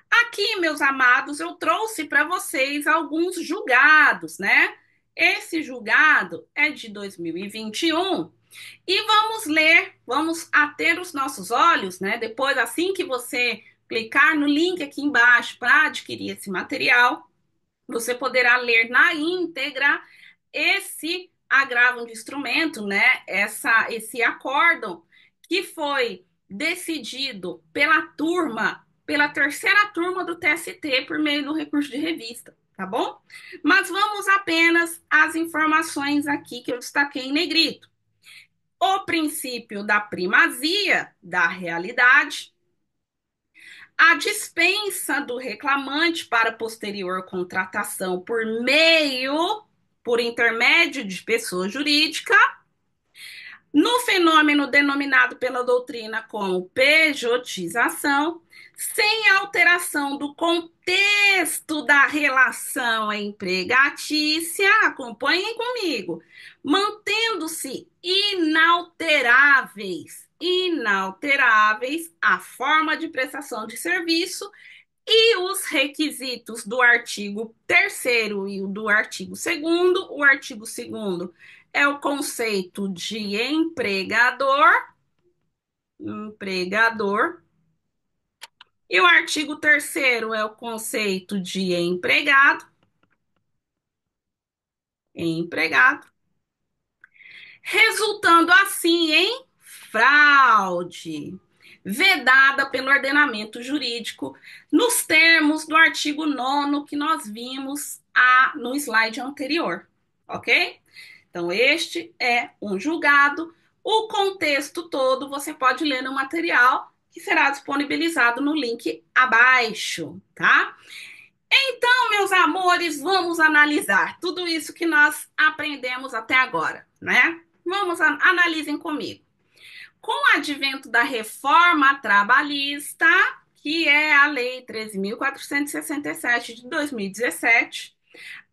Aqui, meus amados, eu trouxe para vocês alguns julgados, né? Esse julgado é de 2021 e vamos ler, vamos ater os nossos olhos, né? Depois, assim que você clicar no link aqui embaixo para adquirir esse material, você poderá ler na íntegra esse agravo de instrumento, né? Esse acórdão que foi decidido pela terceira turma do TST por meio do recurso de revista, tá bom? Mas vamos apenas às informações aqui que eu destaquei em negrito. O princípio da primazia da realidade, a dispensa do reclamante para posterior contratação por intermédio de pessoa jurídica, no fenômeno denominado pela doutrina como pejotização, sem alteração do contexto da relação empregatícia, acompanhem comigo, mantendo-se inalteráveis a forma de prestação de serviço e os requisitos do artigo 3º e do artigo 2º. O artigo 2º é o conceito de empregador, e o artigo 3º é o conceito de empregado, resultando assim em fraude, vedada pelo ordenamento jurídico, nos termos do artigo 9º que nós vimos no slide anterior, ok? Então, este é um julgado. O contexto todo você pode ler no material que será disponibilizado no link abaixo, tá? Então, meus amores, vamos analisar tudo isso que nós aprendemos até agora, né? Analisem comigo. Com o advento da reforma trabalhista, que é a Lei 13.467 de 2017,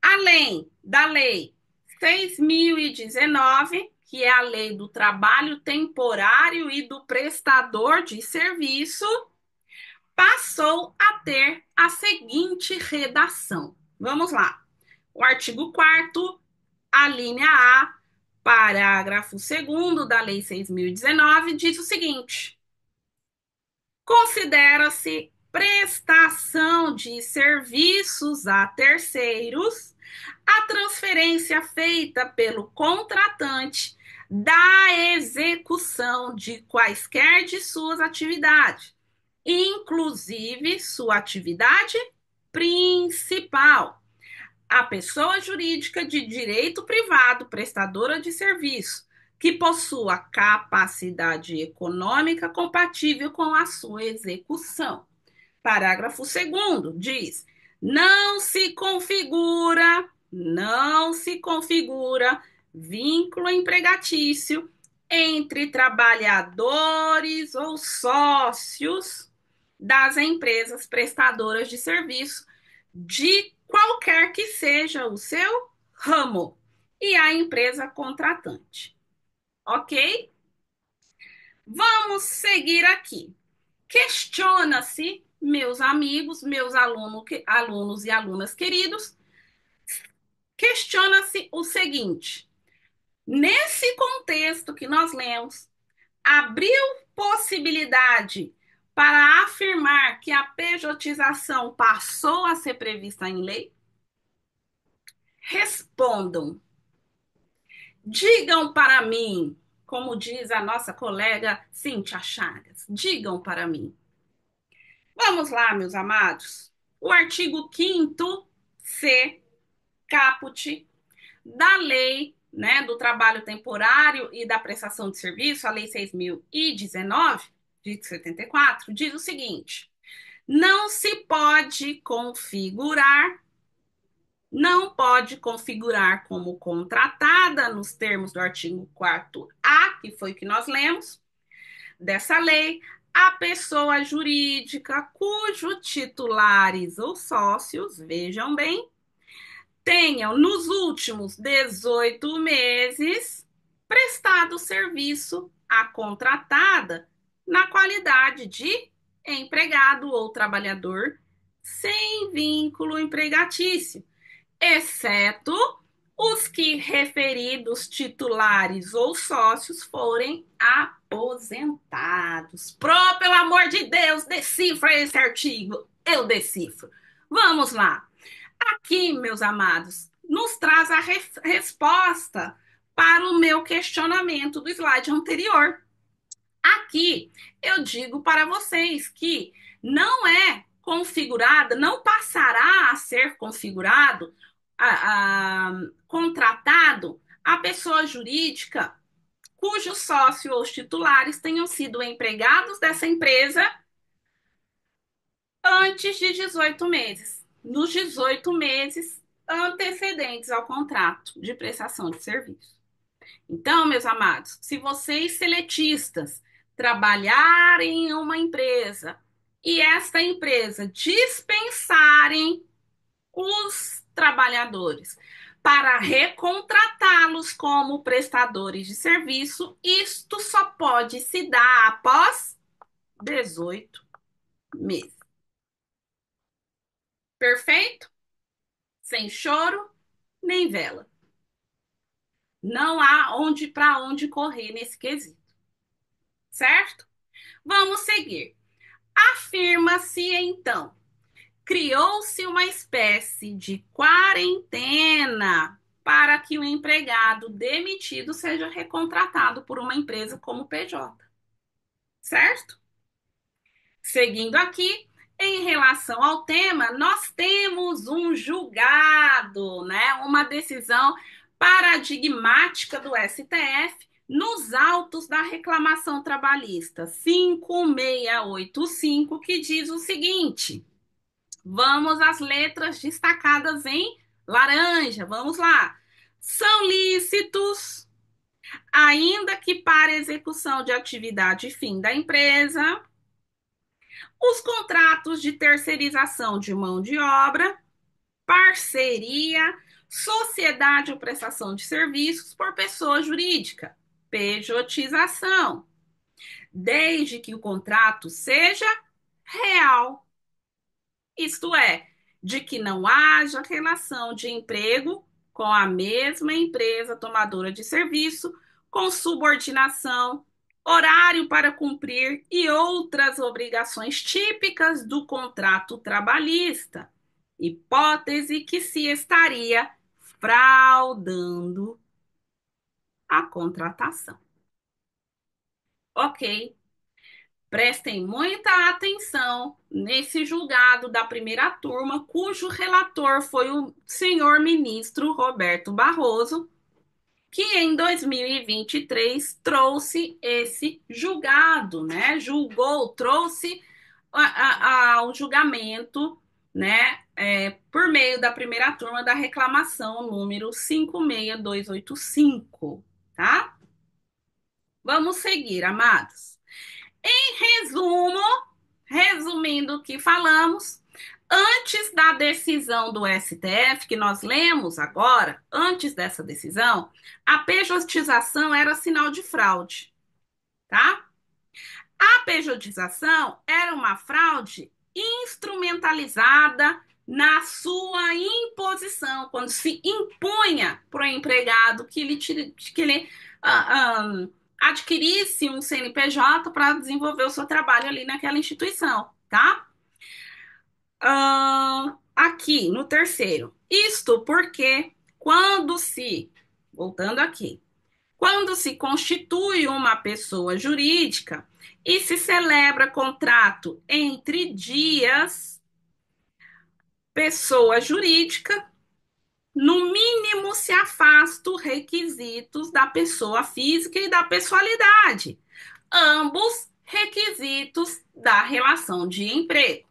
além da Lei 6.019, que é a Lei do Trabalho Temporário e do Prestador de Serviço, passou a ter a seguinte redação. Vamos lá. O artigo 4º, a linha A, parágrafo 2º da Lei 6.019, diz o seguinte: considera-se prestação de serviços a terceiros a transferência feita pelo contratante da execução de quaisquer de suas atividades, inclusive sua atividade principal. A pessoa jurídica de direito privado prestadora de serviço que possua capacidade econômica compatível com a sua execução. Parágrafo 2º diz: não se configura vínculo empregatício entre trabalhadores ou sócios das empresas prestadoras de serviço de qualquer que seja o seu ramo e a empresa contratante. Ok? Vamos seguir aqui. Questiona-se, meus amigos, meus alunos e alunas queridos, questiona-se o seguinte: nesse contexto que nós lemos, abriu possibilidade para afirmar que a pejotização passou a ser prevista em lei? Respondam. Digam para mim, como diz a nossa colega Cíntia Chagas, digam para mim. Vamos lá, meus amados. O artigo 5º C, caput, da lei, né, do trabalho temporário e da prestação de serviço, a lei 6.019, de 74, diz o seguinte: não pode configurar como contratada nos termos do artigo 4º-A, que foi o que nós lemos, dessa lei, a pessoa jurídica cujos titulares ou sócios, vejam bem, tenham nos últimos 18 meses prestado serviço à contratada na qualidade de empregado ou trabalhador sem vínculo empregatício, exceto os que referidos titulares ou sócios forem aposentados. Pelo amor de Deus, decifra esse artigo. Eu decifro. Vamos lá. Aqui, meus amados, nos traz a resposta para o meu questionamento do slide anterior. Aqui, eu digo para vocês que não é configurada, não passará a ser configurado, contratado a pessoa jurídica cujo sócio ou os titulares tenham sido empregados dessa empresa antes de 18 meses, nos 18 meses antecedentes ao contrato de prestação de serviço. Então, meus amados, se vocês seletistas trabalharem em uma empresa e esta empresa dispensarem os trabalhadores para recontratá-los como prestadores de serviço, isto só pode se dar após 18 meses. Perfeito? Sem choro nem vela. Não há para onde correr nesse quesito. Certo? Vamos seguir. Afirma-se, então, criou-se uma espécie de quarentena para que o empregado demitido seja recontratado por uma empresa como PJ. Certo? Seguindo aqui, em relação ao tema, nós temos um julgado, né? Uma decisão paradigmática do STF nos autos da reclamação trabalhista 5685, que diz o seguinte: vamos às letras destacadas em laranja, vamos lá. São lícitos, ainda que para execução de atividade fim da empresa, os contratos de terceirização de mão de obra, parceria, sociedade ou prestação de serviços por pessoa jurídica, pejotização, desde que o contrato seja real, isto é, de que não haja relação de emprego com a mesma empresa tomadora de serviço, com subordinação, horário para cumprir e outras obrigações típicas do contrato trabalhista, hipótese que se estaria fraudando a contratação. Ok, prestem muita atenção nesse julgado da primeira turma, cujo relator foi o senhor ministro Roberto Barroso, que em 2023 trouxe esse julgado, né? Julgou, trouxe o julgamento, né? Por meio da primeira turma da reclamação número 56285, tá? Vamos seguir, amados. Resumo, resumindo o que falamos, antes da decisão do STF, que nós lemos agora, antes dessa decisão, a pejotização era sinal de fraude, tá? A pejotização era uma fraude instrumentalizada na sua imposição, quando se impunha para o empregado que ele adquirisse um CNPJ para desenvolver o seu trabalho ali naquela instituição, tá? Aqui no terceiro, isto porque voltando aqui, quando se constitui uma pessoa jurídica e se celebra contrato entre dias, pessoa jurídica, no mínimo se afasta os requisitos da pessoa física e da pessoalidade, ambos requisitos da relação de emprego.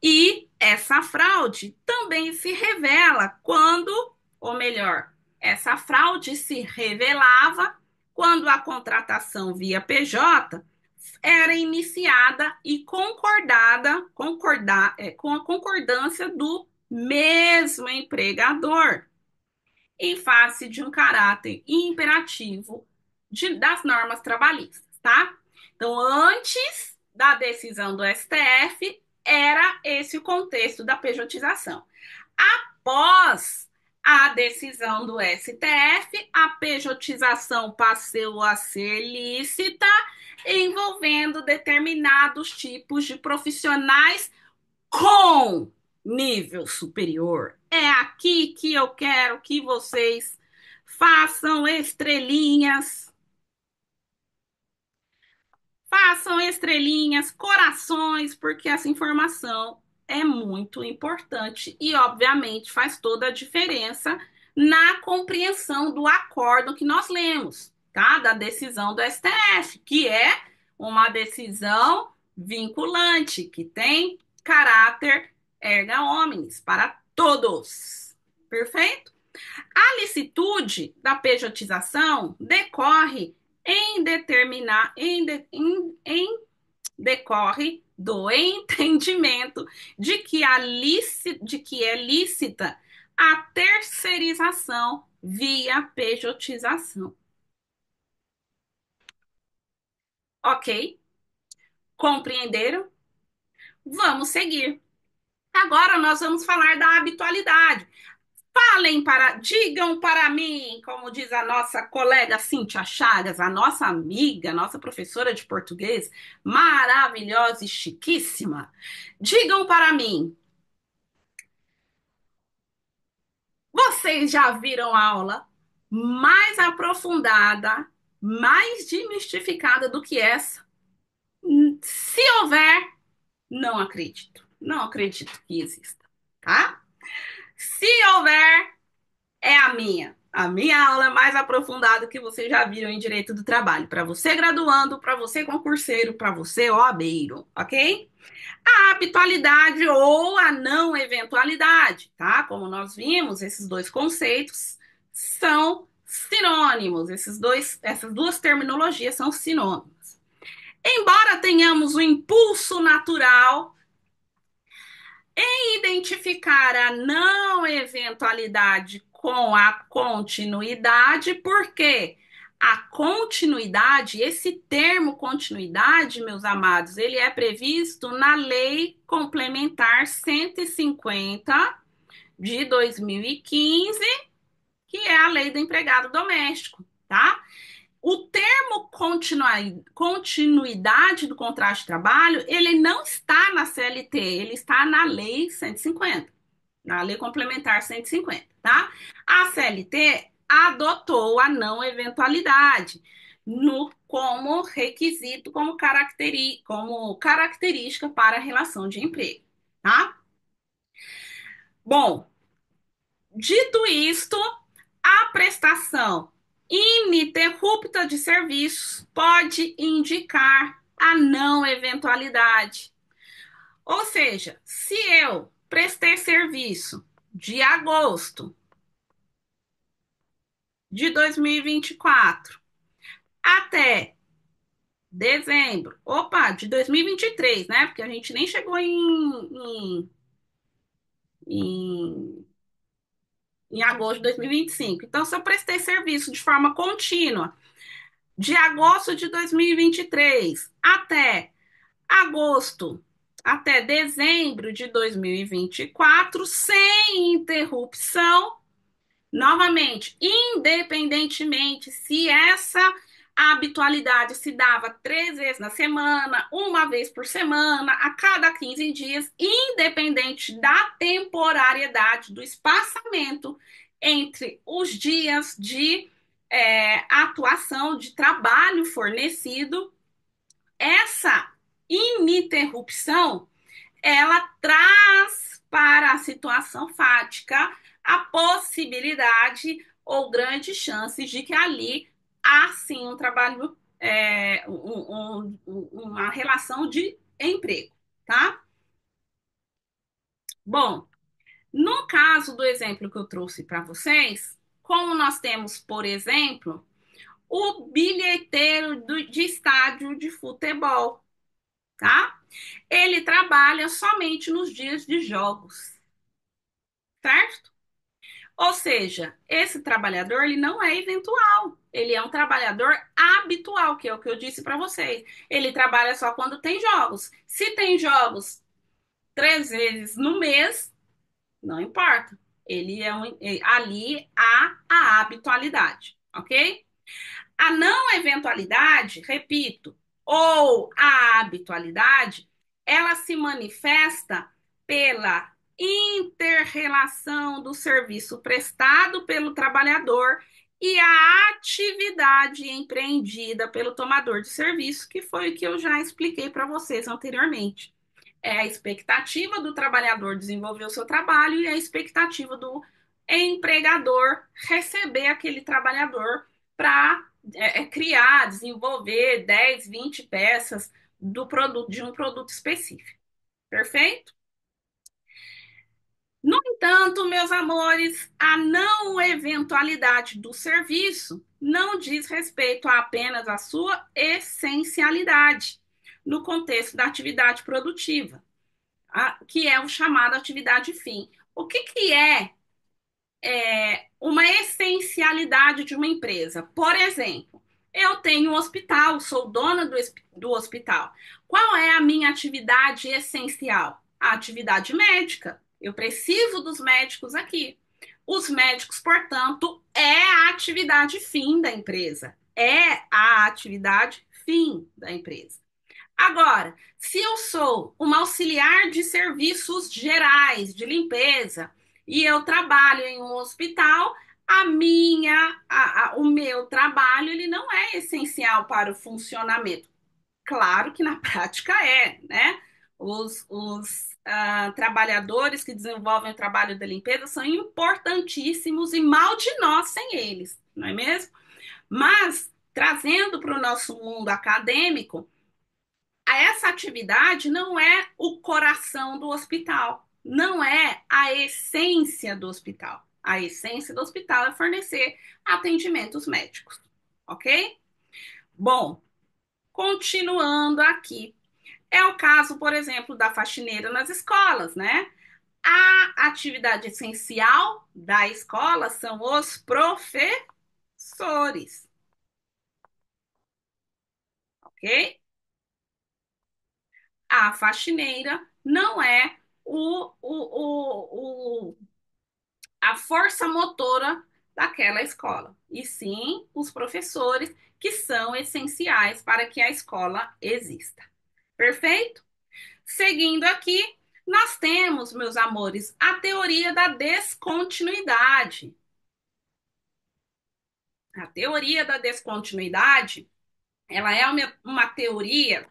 E essa fraude também se revela quando, ou melhor, essa fraude se revelava quando a contratação via PJ era iniciada e com a concordância do mesmo empregador, em face de um caráter imperativo das normas trabalhistas, tá? Então, antes da decisão do STF, era esse o contexto da pejotização. Após a decisão do STF, a pejotização passou a ser lícita, envolvendo determinados tipos de profissionais com nível superior. É aqui que eu quero que vocês façam estrelinhas. Façam estrelinhas, corações, porque essa informação é muito importante e, obviamente, faz toda a diferença na compreensão do acordo que nós lemos, tá? Da decisão do STF, que é uma decisão vinculante, que tem caráter erga omnes para todos. Perfeito? A licitude da pejotização decorre decorre do entendimento de que é lícita a terceirização via pejotização. Ok? Compreenderam? Vamos seguir. Agora nós vamos falar da habitualidade. Digam para mim, como diz a nossa colega Cíntia Chagas, a nossa amiga, nossa professora de português, maravilhosa e chiquíssima. Digam para mim, vocês já viram aula mais aprofundada, mais desmistificada do que essa? Se houver, não acredito. Não acredito que exista, tá? Se houver, é a minha. A minha aula é mais aprofundada que vocês já viram em direito do trabalho, para você graduando, para você concurseiro, para você OABeiro, ok? A habitualidade ou a não eventualidade, tá? Como nós vimos, esses dois conceitos são sinônimos, essas duas terminologias são sinônimos. Embora tenhamos o impulso natural identificar a não eventualidade com a continuidade, porque a continuidade, esse termo continuidade, meus amados, ele é previsto na Lei Complementar 150 de 2015, que é a Lei do Empregado Doméstico, tá? O termo continuidade do contrato de trabalho, ele não está na CLT, ele está na Lei 150, na Lei Complementar 150, tá? A CLT adotou a não eventualidade como requisito, como característica para a relação de emprego, tá? Bom, dito isto, a prestação ininterrupta de serviços pode indicar a não eventualidade. Ou seja, se eu prestei serviço de agosto de 2024 até dezembro, de 2023, né? Porque a gente nem chegou em, em agosto de 2025. Então, se eu prestei serviço de forma contínua de agosto de 2023 agosto, até dezembro de 2024, sem interrupção, novamente, independentemente se essa habitualidade se dava 3 vezes na semana, uma vez por semana, a cada 15 dias, independente da temporariedade, do espaçamento entre os dias de atuação, de trabalho fornecido, essa ininterrupção ela traz para a situação fática a possibilidade ou grandes chances de que ali há sim um trabalho, uma relação de emprego, tá? Bom, no caso do exemplo que eu trouxe para vocês, como nós temos, por exemplo, o bilheteiro de estádio de futebol, tá? Ele trabalha somente nos dias de jogos, certo? Ou seja, esse trabalhador ele não é eventual, ele é um trabalhador habitual, que é o que eu disse para vocês. Ele trabalha só quando tem jogos. Se tem jogos 3 vezes no mês, não importa. Ali há a habitualidade, ok? A não eventualidade, repito, ou a habitualidade, ela se manifesta pela interrelação do serviço prestado pelo trabalhador e a atividade empreendida pelo tomador de serviço, que foi o que eu já expliquei para vocês anteriormente. É a expectativa do trabalhador desenvolver o seu trabalho e a expectativa do empregador receber aquele trabalhador para criar, desenvolver 10, 20 peças de um produto específico. Perfeito? No entanto, meus amores, a não eventualidade do serviço não diz respeito a apenas à sua essencialidade no contexto da atividade produtiva, que é o chamado atividade fim. O que é uma essencialidade de uma empresa? Por exemplo, eu tenho um hospital, sou dona do hospital. Qual é a minha atividade essencial? A atividade médica. Eu preciso dos médicos aqui. Os médicos, portanto, é a atividade fim da empresa. É a atividade fim da empresa. Agora, se eu sou uma auxiliar de serviços gerais, de limpeza, e eu trabalho em um hospital, o meu trabalho, ele não é essencial para o funcionamento. Claro que na prática é, né? Os trabalhadores que desenvolvem o trabalho da limpeza são importantíssimos e mal de nós sem eles, não é mesmo? Mas, trazendo para o nosso mundo acadêmico, essa atividade não é o coração do hospital, não é a essência do hospital. A essência do hospital é fornecer atendimentos médicos, ok? Bom, continuando aqui. É o caso, por exemplo, da faxineira nas escolas, né? A atividade essencial da escola são os professores, ok? A faxineira não é a força motora daquela escola, e sim os professores que são essenciais para que a escola exista. Perfeito? Seguindo aqui, nós temos, meus amores, a teoria da descontinuidade. A teoria da descontinuidade, ela é uma teoria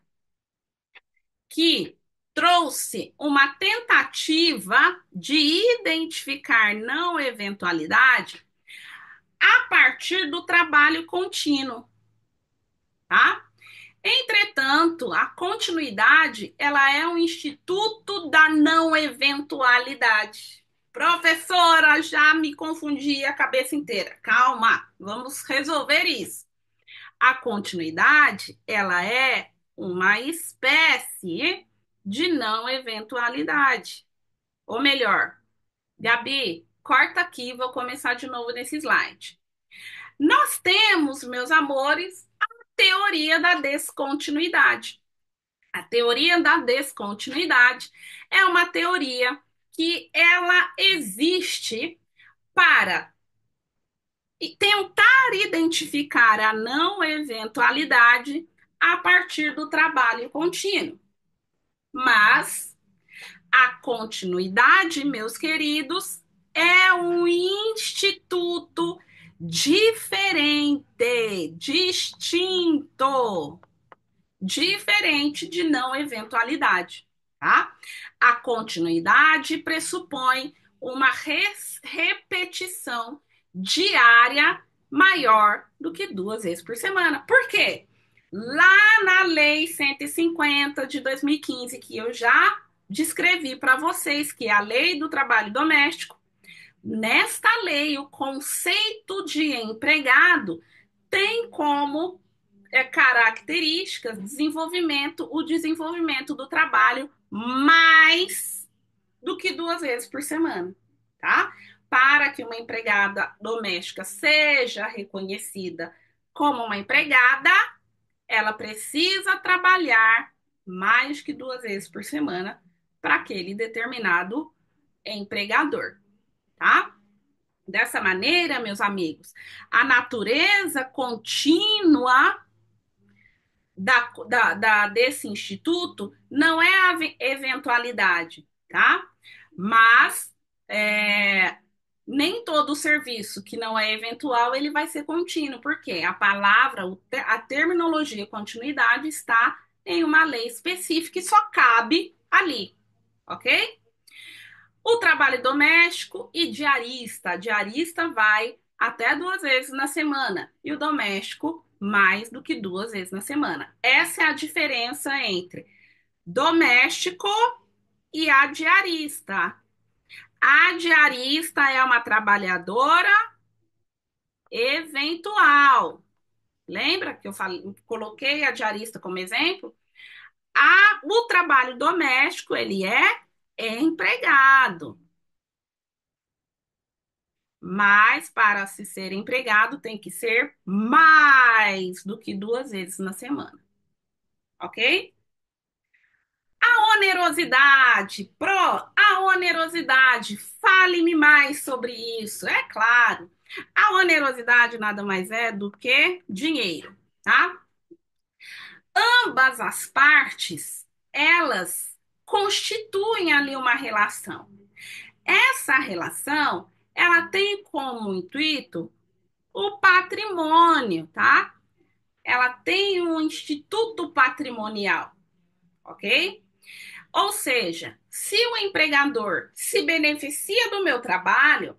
que trouxe uma tentativa de identificar não eventualidade a partir do trabalho contínuo, tá? Entretanto, a continuidade, ela é um instituto da não eventualidade. Professora, já me confundi a cabeça inteira. Calma, vamos resolver isso. A continuidade, ela é uma espécie de não eventualidade. Ou melhor, Gabi, corta aqui, vou começar de novo nesse slide. Nós temos, meus amores, a teoria da descontinuidade. A teoria da descontinuidade é uma teoria que ela existe para tentar identificar a não eventualidade a partir do trabalho contínuo. Mas a continuidade, meus queridos, é um instituto diferente, distinto, diferente de não eventualidade, tá? A continuidade pressupõe uma repetição diária maior do que 2 vezes por semana. Por quê? Lá na Lei 150 de 2015, que eu já descrevi para vocês, que é a Lei do Trabalho Doméstico, nesta lei, o conceito de empregado tem como características, o desenvolvimento do trabalho mais do que 2 vezes por semana, tá? Para que uma empregada doméstica seja reconhecida como uma empregada, ela precisa trabalhar mais que 2 vezes por semana para aquele determinado empregador, tá? Dessa maneira, meus amigos, a natureza contínua desse instituto não é a eventualidade, tá? Mas nem todo serviço que não é eventual ele vai ser contínuo, porque a palavra, a terminologia continuidade está em uma lei específica e só cabe ali, ok? O trabalho doméstico e diarista. Diarista vai até 2 vezes na semana e o doméstico mais do que 2 vezes na semana. Essa é a diferença entre doméstico e a diarista. A diarista é uma trabalhadora eventual. Lembra que eu falei, coloquei a diarista como exemplo? O trabalho doméstico, ele é empregado. Mas para se ser empregado tem que ser mais do que 2 vezes na semana, ok? A onerosidade, a onerosidade, fale-me mais sobre isso. É claro, a onerosidade nada mais é do que dinheiro, tá? Ambas as partes, elas constituem ali uma relação. Essa relação, ela tem como intuito o patrimônio, tá? Ela tem um instituto patrimonial, ok? Ou seja, se o empregador se beneficia do meu trabalho,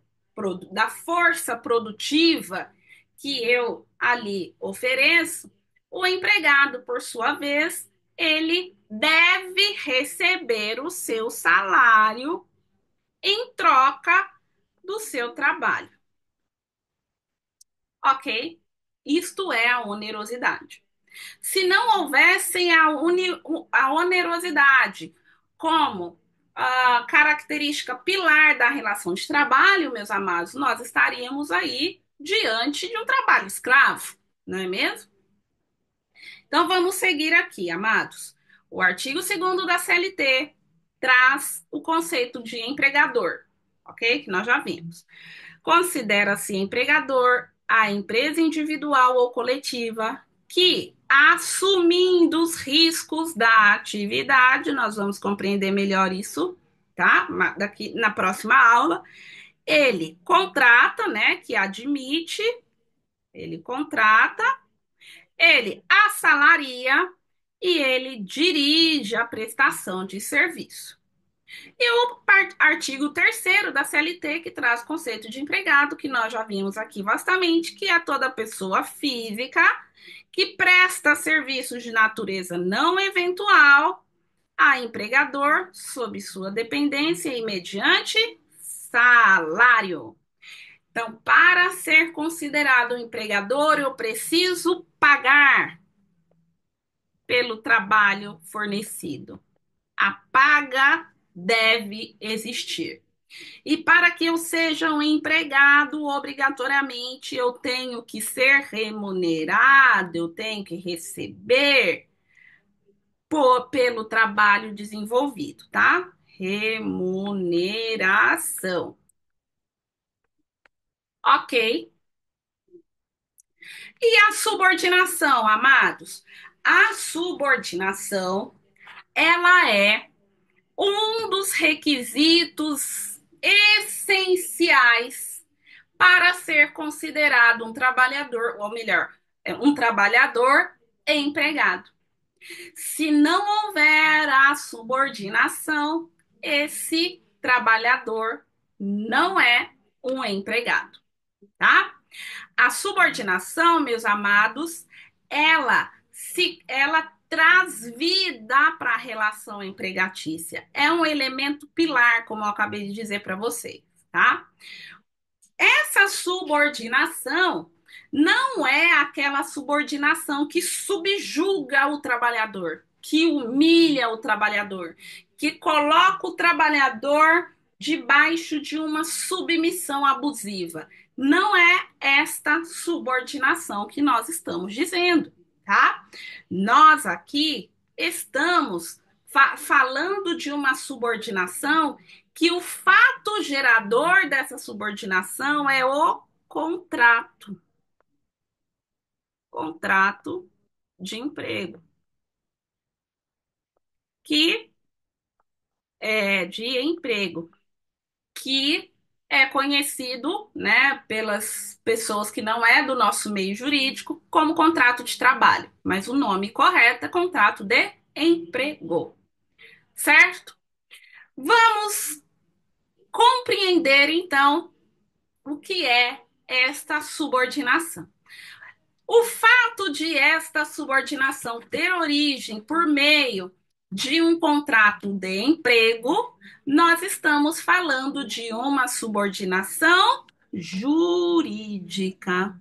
da força produtiva que eu ali ofereço, o empregado, por sua vez, ele deve receber o seu salário em troca do seu trabalho, ok? Isto é a onerosidade. Se não houvesse a onerosidade como a característica pilar da relação de trabalho, meus amados, nós estaríamos aí diante de um trabalho escravo, não é mesmo? Então vamos seguir aqui, amados. O artigo 2º da CLT traz o conceito de empregador, ok? Que nós já vimos. Considera-se empregador a empresa individual ou coletiva que, assumindo os riscos da atividade, nós vamos compreender melhor isso, tá? Daqui na próxima aula, ele contrata, né? Que admite, ele contrata, ele assalaria e ele dirige a prestação de serviço. E o artigo 3º da CLT, que traz o conceito de empregado, que nós já vimos aqui vastamente, que é toda pessoa física que presta serviços de natureza não eventual a empregador sob sua dependência e mediante salário. Então, para ser considerado um empregador, eu preciso pagar pelo trabalho fornecido. A paga deve existir. E para que eu seja um empregado, obrigatoriamente eu tenho que ser remunerado, eu tenho que receber pelo trabalho desenvolvido, tá? Remuneração. Ok. E a subordinação, amados? A subordinação, ela é um dos requisitos essenciais para ser considerado um trabalhador, ou melhor, um trabalhador empregado. Se não houver a subordinação, esse trabalhador não é um empregado, tá? A subordinação, meus amados, ela traz vida para a relação empregatícia. É um elemento pilar, como eu acabei de dizer para vocês, tá? Essa subordinação não é aquela subordinação que subjuga o trabalhador, que humilha o trabalhador, que coloca o trabalhador debaixo de uma submissão abusiva. Não é esta subordinação que nós estamos dizendo, tá? Nós aqui estamos falando de uma subordinação que o fato gerador dessa subordinação é o contrato de emprego, que é de emprego, que é conhecido, né, pelas pessoas que não é do nosso meio jurídico como contrato de trabalho, mas o nome correto é contrato de emprego, certo? Vamos compreender então o que é esta subordinação. O fato de esta subordinação ter origem por meio de um contrato de emprego, nós estamos falando de uma subordinação jurídica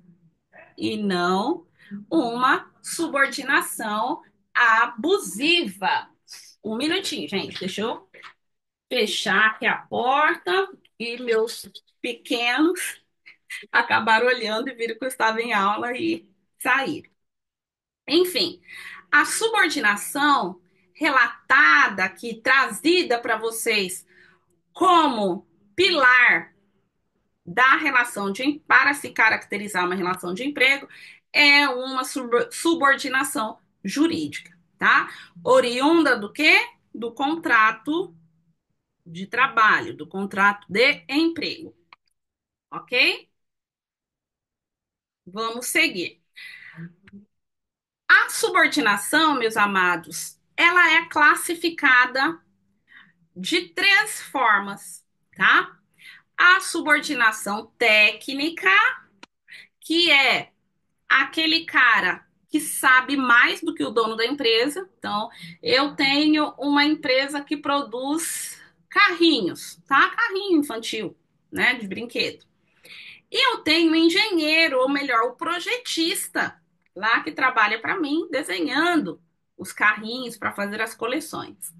e não uma subordinação abusiva. Um minutinho, gente, deixa eu fechar aqui a porta e meus pequenos acabaram olhando e viram que eu estava em aula e saíram. Enfim, a subordinação relatada aqui, trazida para vocês como pilar da relação de para se caracterizar uma relação de emprego, é uma subordinação jurídica, tá? Oriunda do quê? Do contrato de trabalho, do contrato de emprego, ok? Vamos seguir. A subordinação, meus amados, ela é classificada de três formas, tá? A subordinação técnica, que é aquele cara que sabe mais do que o dono da empresa. Então, eu tenho uma empresa que produz carrinhos, tá? Carrinho infantil, né, de brinquedo. E eu tenho um engenheiro, ou melhor, o projetista lá que trabalha para mim desenhando os carrinhos para fazer as coleções.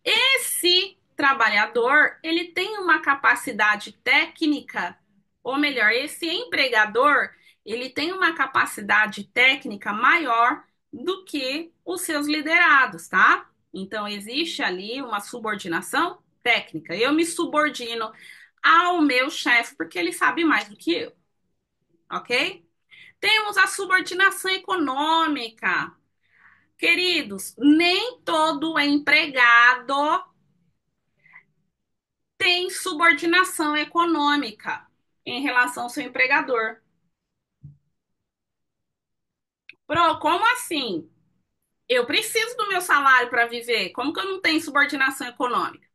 Esse trabalhador, ele tem uma capacidade técnica, ou melhor, esse empregador, ele tem uma capacidade técnica maior do que os seus liderados, tá? Então, existe ali uma subordinação técnica. Eu me subordino ao meu chefe porque ele sabe mais do que eu, ok? Temos a subordinação econômica. Queridos, nem todo empregado tem subordinação econômica em relação ao seu empregador. Pro, como assim? Eu preciso do meu salário para viver. Como que eu não tenho subordinação econômica?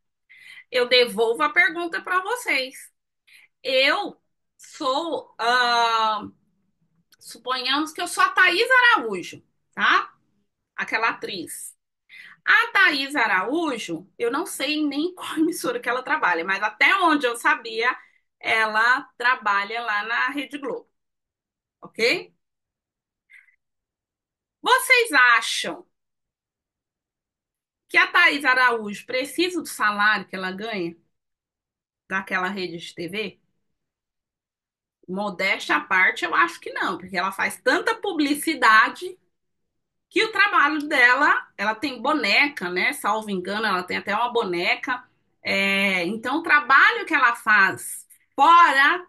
Eu devolvo a pergunta para vocês. Eu sou, suponhamos que eu sou a Thaís Araújo, tá? Aquela atriz. A Thaís Araújo, eu não sei nem qual emissora que ela trabalha, mas até onde eu sabia, ela trabalha lá na Rede Globo, ok? Vocês acham que a Thaís Araújo precisa do salário que ela ganha daquela rede de TV? Modéstia à parte, eu acho que não, porque ela faz tanta publicidade que o trabalho dela, ela tem boneca, né? Salvo engano, ela tem até uma boneca. Então, o trabalho que ela faz fora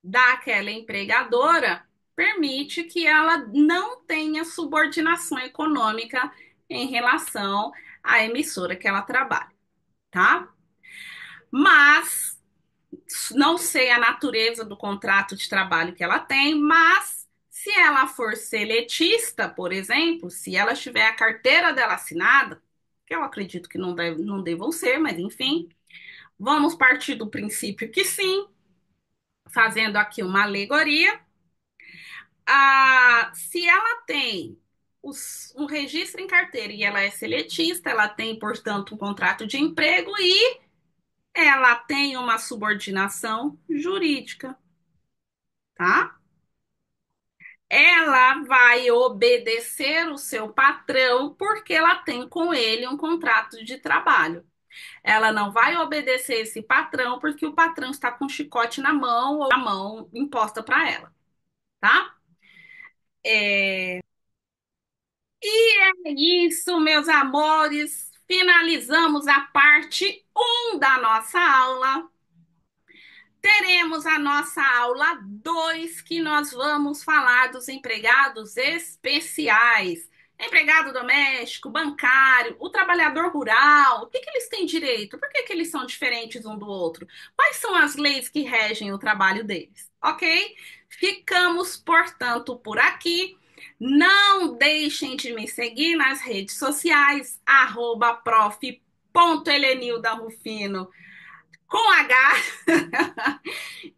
daquela empregadora permite que ela não tenha subordinação econômica em relação à emissora que ela trabalha, tá? Mas não sei a natureza do contrato de trabalho que ela tem, mas se ela for seletista, por exemplo, se ela tiver a carteira dela assinada, que eu acredito que não devam ser, mas enfim, vamos partir do princípio que sim, fazendo aqui uma alegoria. Se ela tem um registro em carteira e ela é seletista, ela tem, portanto, um contrato de emprego e ela tem uma subordinação jurídica, tá? Ela vai obedecer o seu patrão porque ela tem com ele um contrato de trabalho. Ela não vai obedecer esse patrão porque o patrão está com um chicote na mão ou a mão imposta para ela, tá? É isso, meus amores. Finalizamos a parte um da nossa aula. Teremos a nossa aula 2 que nós vamos falar dos empregados especiais. Empregado doméstico, bancário, o trabalhador rural, o que que eles têm direito? Por que que eles são diferentes um do outro? Quais são as leis que regem o trabalho deles? Ok? Ficamos, portanto, por aqui. Não deixem de me seguir nas redes sociais, @prof.helenilda_rufino com H.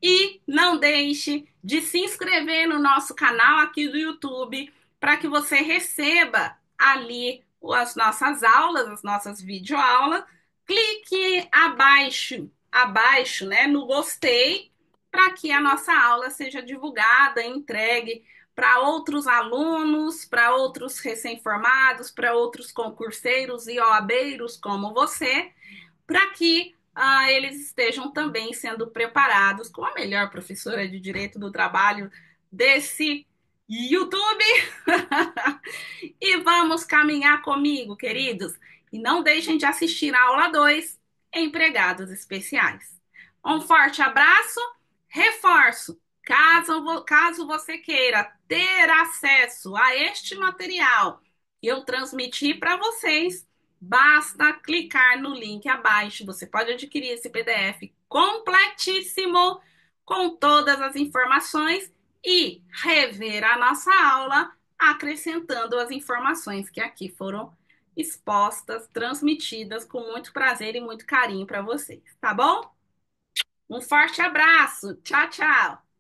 E não deixe de se inscrever no nosso canal aqui do YouTube para que você receba ali as nossas aulas, as nossas videoaulas. Clique abaixo, né, no gostei, para que a nossa aula seja divulgada, entregue para outros alunos, para outros recém-formados, para outros concurseiros e OABeiros como você, para que eles estejam também sendo preparados com a melhor professora de Direito do Trabalho desse YouTube. E vamos caminhar comigo, queridos. E não deixem de assistir a aula 2, Empregados Especiais. Um forte abraço. Reforço, caso você queira ter acesso a este material que eu transmiti para vocês, basta clicar no link abaixo. Você pode adquirir esse PDF completíssimo com todas as informações e rever a nossa aula, acrescentando as informações que aqui foram expostas, transmitidas com muito prazer e muito carinho para vocês, tá bom? Um forte abraço. Tchau, tchau.